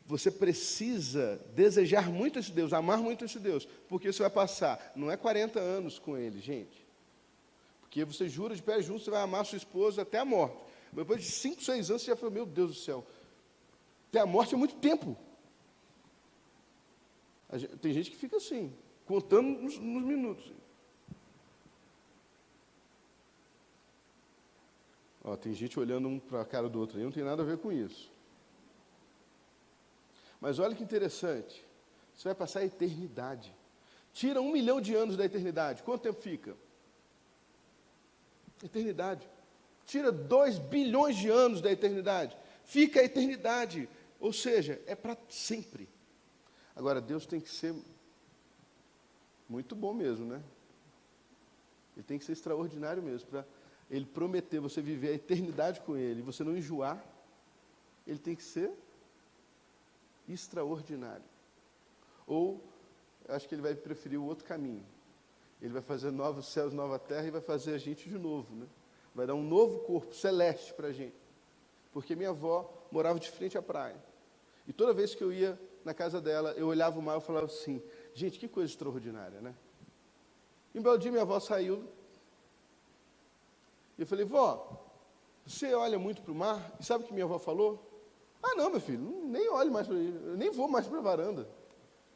você precisa desejar muito esse Deus, amar muito esse Deus, porque você vai passar, não é 40 anos com Ele, gente. Porque você jura de pé junto, você vai amar sua esposa até a morte. Depois de 5, 6 anos, você já falou: meu Deus do céu, até a morte é muito tempo. Tem gente que fica assim, contando nos minutos. Ó, tem gente olhando um para a cara do outro aí, não tem nada a ver com isso. Mas olha que interessante, você vai passar a eternidade. Tira 1 milhão de anos da eternidade, quanto tempo fica? Eternidade. Tira 2 bilhões de anos da eternidade, fica a eternidade. Ou seja, é para sempre. Agora, Deus tem que ser muito bom mesmo, né? Ele tem que ser extraordinário mesmo, para Ele prometer você viver a eternidade com Ele, e você não enjoar. Ele tem que ser extraordinário. Ou, eu acho que Ele vai preferir o outro caminho. Ele vai fazer novos céus, nova terra, e vai fazer a gente de novo, né? Vai dar um novo corpo celeste para a gente. Porque minha avó morava de frente à praia. E toda vez que eu ia na casa dela, eu olhava o mar e falava assim: gente, que coisa extraordinária, né? E um belo dia minha avó saiu. E eu falei: vó, você olha muito para o mar? E sabe o que minha avó falou? Ah, não, meu filho, nem olho mais para ele, eu nem vou mais para a varanda.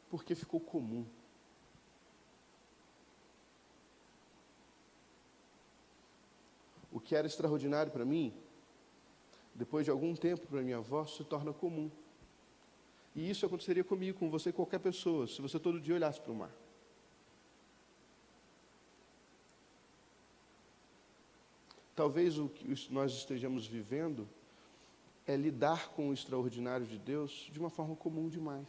Porque ficou comum. O que era extraordinário para mim, depois de algum tempo para minha avó, se torna comum. E isso aconteceria comigo, com você e qualquer pessoa, se você todo dia olhasse para o mar. Talvez o que nós estejamos vivendo é lidar com o extraordinário de Deus de uma forma comum demais.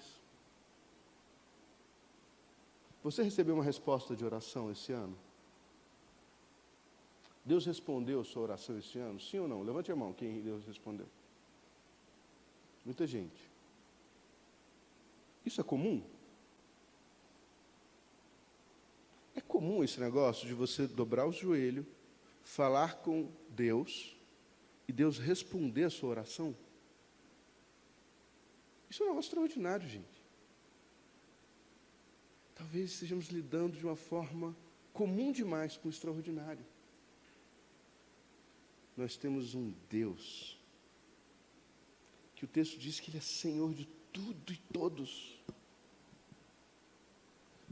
Você recebeu uma resposta de oração esse ano? Deus respondeu a sua oração esse ano? Sim ou não? Levante a mão, quem Deus respondeu. Muita gente. Isso é comum? É comum esse negócio de você dobrar o joelho, falar com Deus e Deus responder a sua oração? Isso é um negócio extraordinário, gente. Talvez estejamos lidando de uma forma comum demais com o extraordinário. Nós temos um Deus que o texto diz que Ele é Senhor de tudo e todos.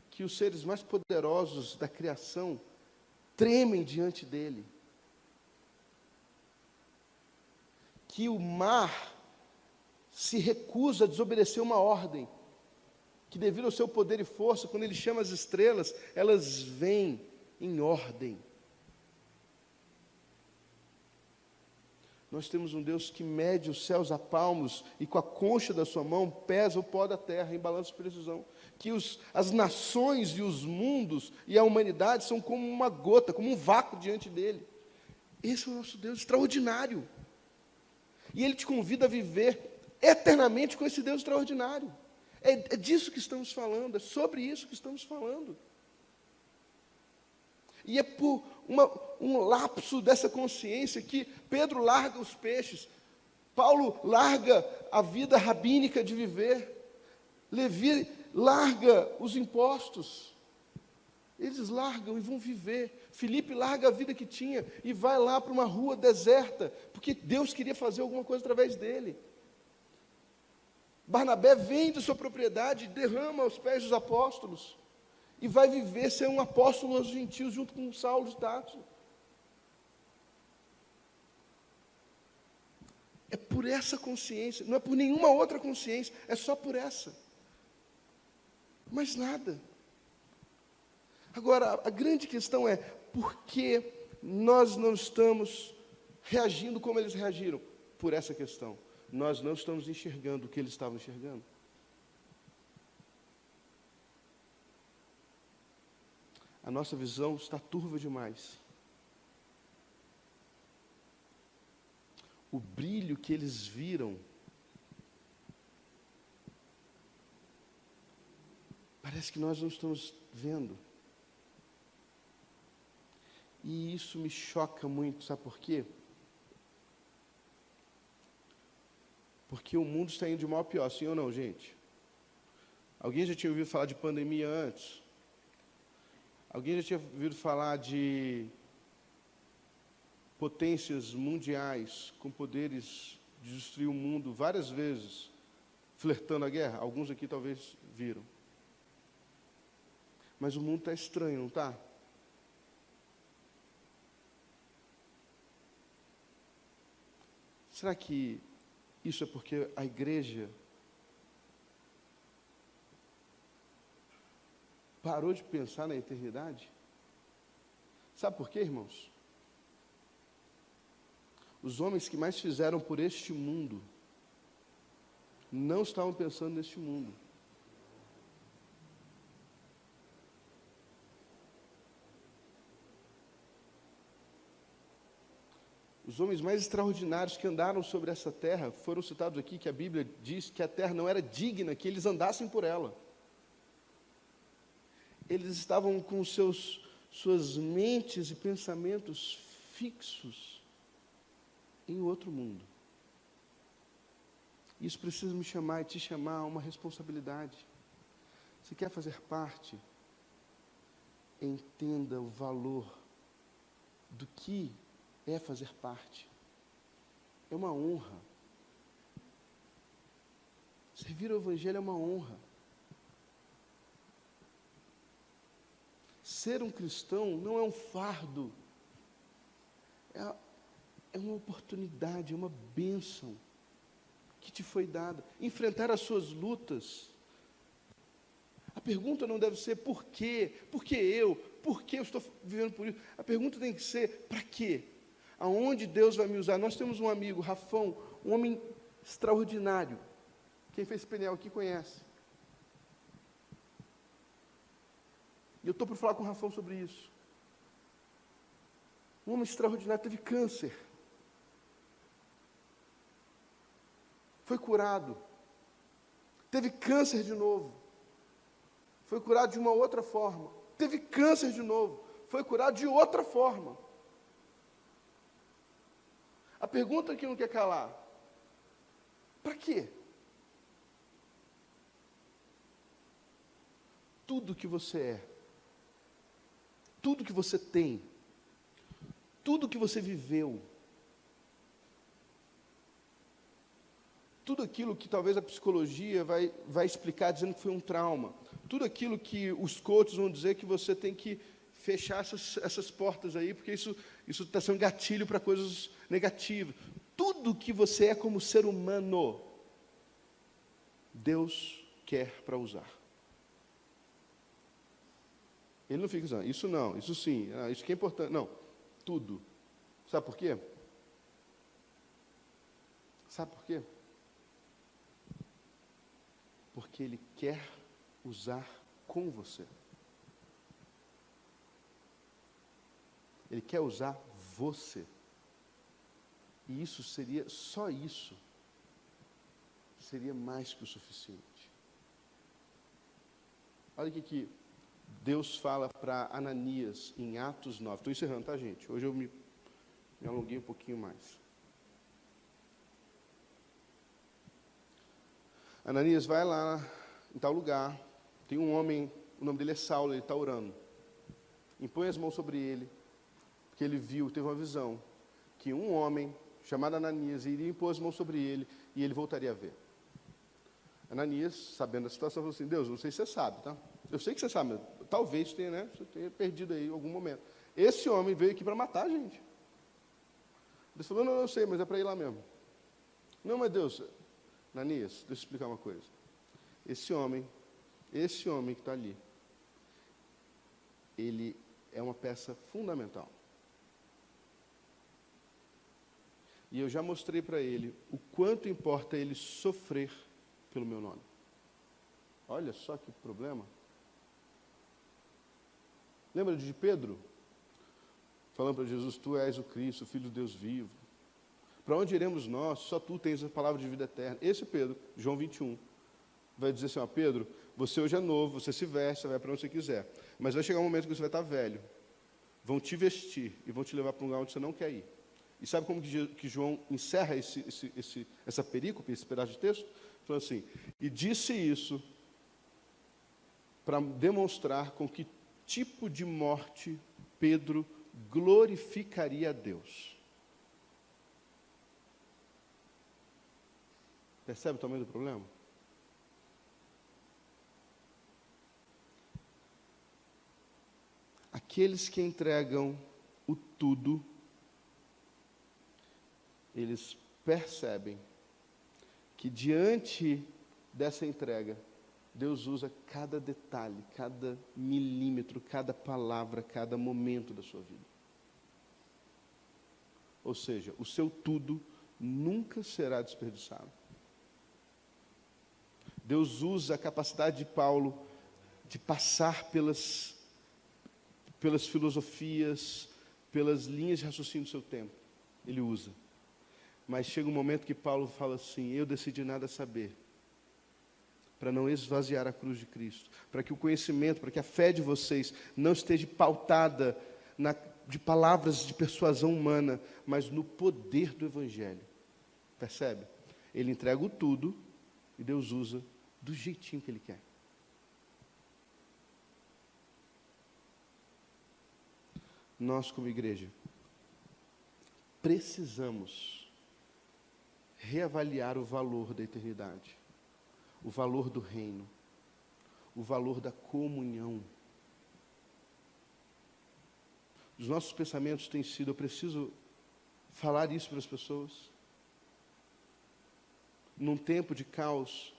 Que os seres mais poderosos da criação tremem diante dEle. Que o mar se recusa a desobedecer uma ordem. Que devido ao seu poder e força, quando Ele chama as estrelas, elas vêm em ordem. Nós temos um Deus que mede os céus a palmos e com a concha da sua mão pesa o pó da terra em balanço de precisão. Que as nações e os mundos e a humanidade são como uma gota, como um vácuo diante dele. Esse é o nosso Deus extraordinário. E Ele te convida a viver eternamente com esse Deus extraordinário. É disso que estamos falando, é sobre isso que estamos falando. E é por um lapso dessa consciência que Pedro larga os peixes, Paulo larga a vida rabínica de viver, Levi larga os impostos, eles largam e vão viver. Filipe larga a vida que tinha e vai lá para uma rua deserta, porque Deus queria fazer alguma coisa através dele. Barnabé vende sua propriedade, derrama aos pés dos apóstolos, e vai viver, ser um apóstolo aos gentios, junto com Saulo de Tarso. É por essa consciência, não é por nenhuma outra consciência, é só por essa. Mais nada. Agora, a grande questão é, por que nós não estamos reagindo como eles reagiram? Por essa questão. Nós não estamos enxergando o que eles estavam enxergando. A nossa visão está turva demais. O brilho que eles viram parece que nós não estamos vendo. E isso me choca muito, sabe por quê? Porque o mundo está indo de mal a pior, sim ou não, gente? Alguém já tinha ouvido falar de pandemia antes? Alguém já tinha ouvido falar de potências mundiais com poderes de destruir o mundo várias vezes, flertando a guerra? Alguns aqui talvez viram. Mas o mundo está estranho, não está? Será que isso é porque a igreja parou de pensar na eternidade? Sabe por quê, irmãos? Os homens que mais fizeram por este mundo não estavam pensando neste mundo. Os homens mais extraordinários que andaram sobre essa terra foram citados aqui, que a Bíblia diz que a terra não era digna que eles andassem por ela. Eles estavam com suas mentes e pensamentos fixos em outro mundo. Isso precisa me chamar e te chamar a uma responsabilidade. Se quer fazer parte, entenda o valor do que é fazer parte. É uma honra. Servir ao Evangelho é uma honra. Ser um cristão não é um fardo. É uma oportunidade, é uma bênção que te foi dada. Enfrentar as suas lutas. A pergunta não deve ser por quê? Por que eu? Por que eu estou vivendo por isso? A pergunta tem que ser para quê? Aonde Deus vai me usar? Nós temos um amigo, Rafão, um homem extraordinário. Quem fez pneu aqui conhece. E eu estou por falar com o Rafão sobre isso. Um homem extraordinário, teve câncer. foi curado. Teve câncer de novo, foi curado de uma outra forma. Teve câncer de novo, foi curado de outra forma. A pergunta que não quer calar: para quê? Tudo que você é, tudo que você tem, tudo que você viveu, tudo aquilo que talvez a psicologia vai explicar dizendo que foi um trauma, tudo aquilo que os coaches vão dizer que você tem que fechar essas portas aí, porque isso está sendo gatilho para coisas negativas. Tudo que você é como ser humano, Deus quer para usar. Ele não fica dizendo, isso não, isso sim, isso que é importante. Não, tudo. Sabe por quê? Sabe por quê? Porque Ele quer usar com você. Ele quer usar você. E isso seria, só isso, seria mais que o suficiente. Olha o que Deus fala para Ananias em Atos 9. Estou encerrando, tá, gente? Hoje eu me alonguei um pouquinho mais. Ananias, vai lá em tal lugar, tem um homem, o nome dele é Saulo, ele está orando. Impõe as mãos sobre ele, porque ele viu, teve uma visão, que um homem chamado Ananias iria impor as mãos sobre ele e ele voltaria a ver. Ananias, sabendo a situação, falou assim: Deus, não sei se você sabe, tá? Eu sei que você sabe, talvez tenha, né? Você tenha perdido aí em algum momento. Esse homem veio aqui para matar a gente. Deus falou: não, eu sei, mas é para ir lá mesmo. Não, mas Deus, Ananias, deixa eu explicar uma coisa. Esse homem que está ali, ele é uma peça fundamental. E eu já mostrei para ele o quanto importa ele sofrer pelo meu nome. Olha só que problema. Lembra de Pedro? Falando para Jesus: tu és o Cristo, o Filho de Deus vivo. Para onde iremos nós? Só tu tens a palavra de vida eterna. Esse Pedro, João 21, vai dizer assim: ó, Pedro, você hoje é novo, você se veste, vai para onde você quiser. Mas vai chegar um momento que você vai estar velho. Vão te vestir e vão te levar para um lugar onde você não quer ir. E sabe como que João encerra essa perícope, esse pedaço de texto? Falando assim: e disse isso para demonstrar com que tipo de morte Pedro glorificaria a Deus. Percebe o tamanho do problema? Aqueles que entregam o tudo, eles percebem que diante dessa entrega, Deus usa cada detalhe, cada milímetro, cada palavra, cada momento da sua vida. Ou seja, o seu tudo nunca será desperdiçado. Deus usa a capacidade de Paulo de passar pelas filosofias, pelas linhas de raciocínio do seu tempo. Ele usa. Mas chega um momento que Paulo fala assim: eu decidi nada saber, para não esvaziar a cruz de Cristo, para que o conhecimento, para que a fé de vocês não esteja pautada de palavras de persuasão humana, mas no poder do Evangelho. Percebe? Ele entrega o tudo e Deus usa do jeitinho que Ele quer. Nós, como igreja, precisamos reavaliar o valor da eternidade, o valor do reino, o valor da comunhão. Os nossos pensamentos têm sido: eu preciso falar isso para as pessoas. Num tempo de caos,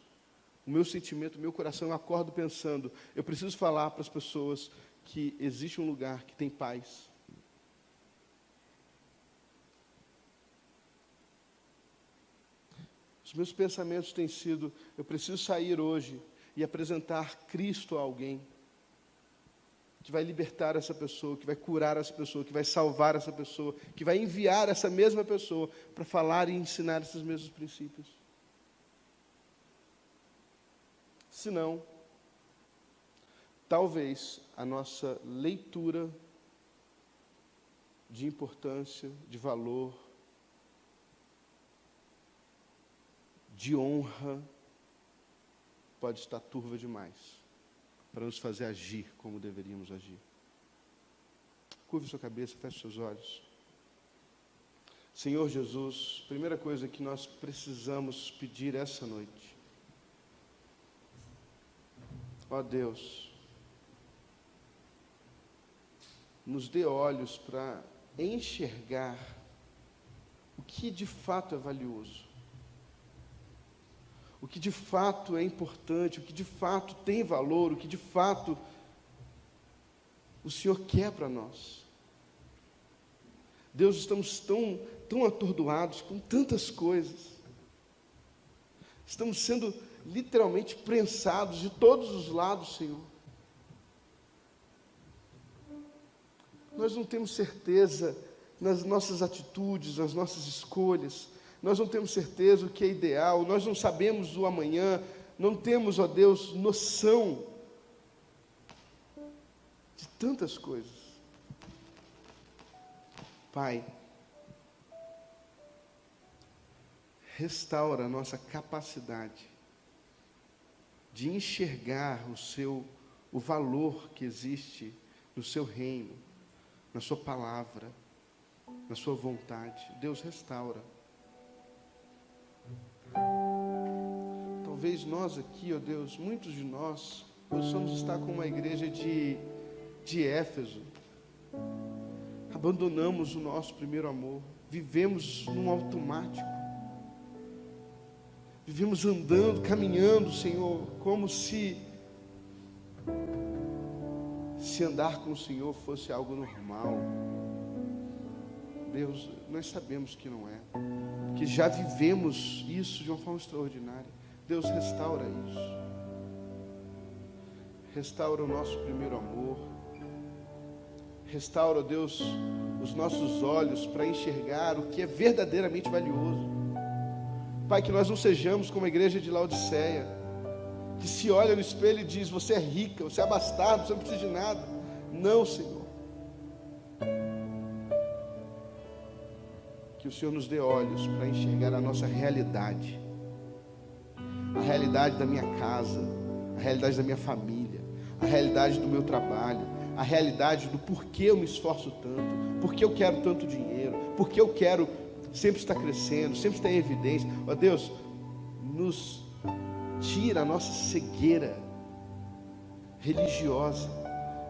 o meu sentimento, o meu coração, eu acordo pensando: eu preciso falar para as pessoas que existe um lugar que tem paz. Os meus pensamentos têm sido: eu preciso sair hoje e apresentar Cristo a alguém, que vai libertar essa pessoa, que vai curar essa pessoa, que vai salvar essa pessoa, que vai enviar essa mesma pessoa para falar e ensinar esses mesmos princípios. Senão, talvez a nossa leitura de importância, de valor, de honra, pode estar turva demais para nos fazer agir como deveríamos agir. Curve sua cabeça, feche seus olhos. Senhor Jesus, primeira coisa que nós precisamos pedir essa noite. Ó Deus, nos dê olhos para enxergar o que de fato é valioso, o que de fato é importante, o que de fato tem valor, o que de fato o Senhor quer para nós. Deus, estamos tão atordoados com tantas coisas, estamos sendo literalmente prensados de todos os lados, Senhor. Nós não temos certeza nas nossas atitudes, nas nossas escolhas, nós não temos certeza o que é ideal, nós não sabemos o amanhã, não temos, ó Deus, noção de tantas coisas. Pai, restaura a nossa capacidade de enxergar o valor que existe no seu reino, na sua palavra, na sua vontade. Deus, restaura. Talvez nós aqui, ó Deus, muitos de nós, possamos estar como uma igreja de Éfeso. Abandonamos o nosso primeiro amor, vivemos num automático, vivemos andando, caminhando, Senhor, como se andar com o Senhor fosse algo normal. Deus, nós sabemos que não é, que já vivemos isso de uma forma extraordinária. Deus, restaura isso, restaura o nosso primeiro amor, restaura, Deus, os nossos olhos para enxergar o que é verdadeiramente valioso. Pai, que nós não sejamos como a igreja de Laodiceia, que se olha no espelho e diz: você é rica, você é abastado, você não precisa de nada. Não, Senhor. Que o Senhor nos dê olhos para enxergar a nossa realidade, a realidade da minha casa, a realidade da minha família, a realidade do meu trabalho, a realidade do porquê eu me esforço tanto, porquê eu quero tanto dinheiro, porquê eu quero sempre estar crescendo, sempre estar em evidência. Ó Deus, nos tira a nossa cegueira religiosa,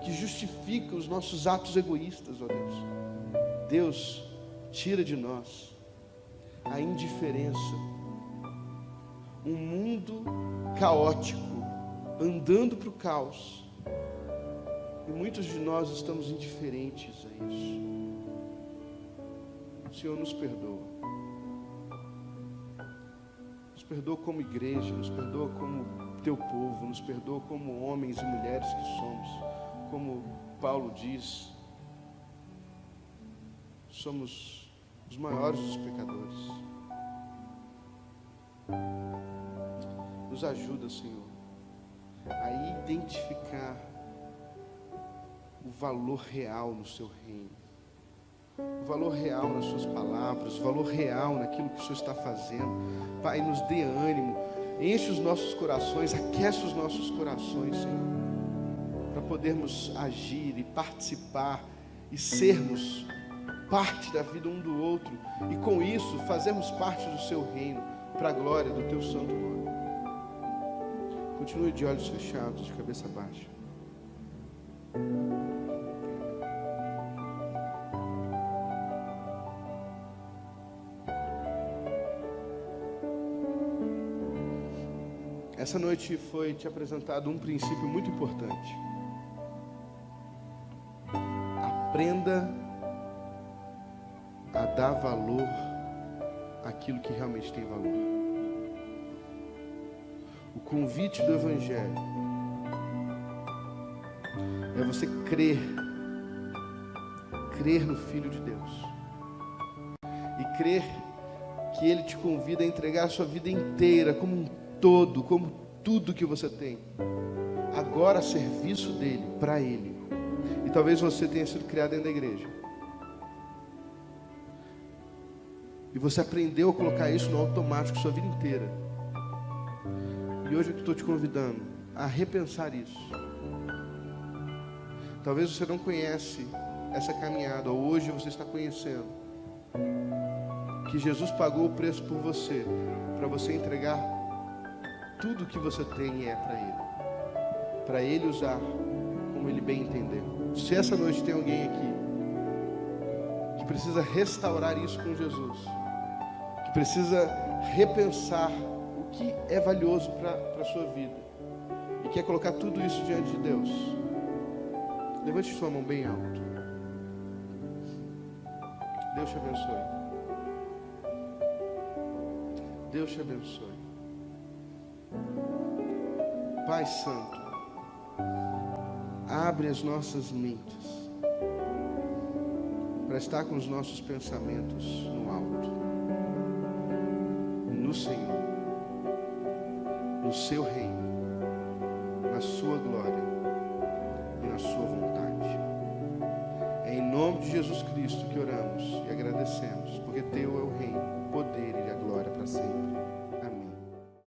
que justifica os nossos atos egoístas, ó Deus. Deus, tira de nós a indiferença. Um mundo caótico, andando para o caos, e muitos de nós estamos indiferentes a isso. O Senhor nos perdoa. Nos perdoa como igreja, nos perdoa como teu povo, nos perdoa como homens e mulheres que somos. Como Paulo diz, somos os maiores dos pecadores. Nos ajuda, Senhor, a identificar o valor real no seu reino, o valor real nas suas palavras, o valor real naquilo que o Senhor está fazendo. Pai, nos dê ânimo, enche os nossos corações, aquece os nossos corações, Senhor, para podermos agir e participar e sermos parte da vida um do outro, e com isso fazermos parte do seu reino, para a glória do teu santo nome. Continue de olhos fechados, de cabeça baixa. Essa noite foi te apresentado um princípio muito importante. Aprenda a dar valor àquilo que realmente tem valor. O convite do Evangelho é você crer no Filho de Deus, e crer que Ele te convida a entregar a sua vida inteira, como um todo, como tudo que você tem, agora a serviço dele, para ele. E talvez você tenha sido criado dentro da igreja. E você aprendeu a colocar isso no automático sua vida inteira. E hoje eu estou te convidando a repensar isso. Talvez você não conhece essa caminhada, ou hoje você está conhecendo. Que Jesus pagou o preço por você, para você entregar tudo que você tem e é para Ele usar como Ele bem entender. Se essa noite tem alguém aqui que precisa restaurar isso com Jesus, que precisa repensar o que é valioso para a sua vida e quer colocar tudo isso diante de Deus, levante sua mão bem alto. Deus te abençoe. Deus te abençoe. Pai Santo, abre as nossas mentes para estar com os nossos pensamentos no alto, no Senhor, no seu reino, na sua glória e na sua vontade. É em nome de Jesus Cristo que oramos e agradecemos, porque teu é o reino, o poder e a glória para sempre.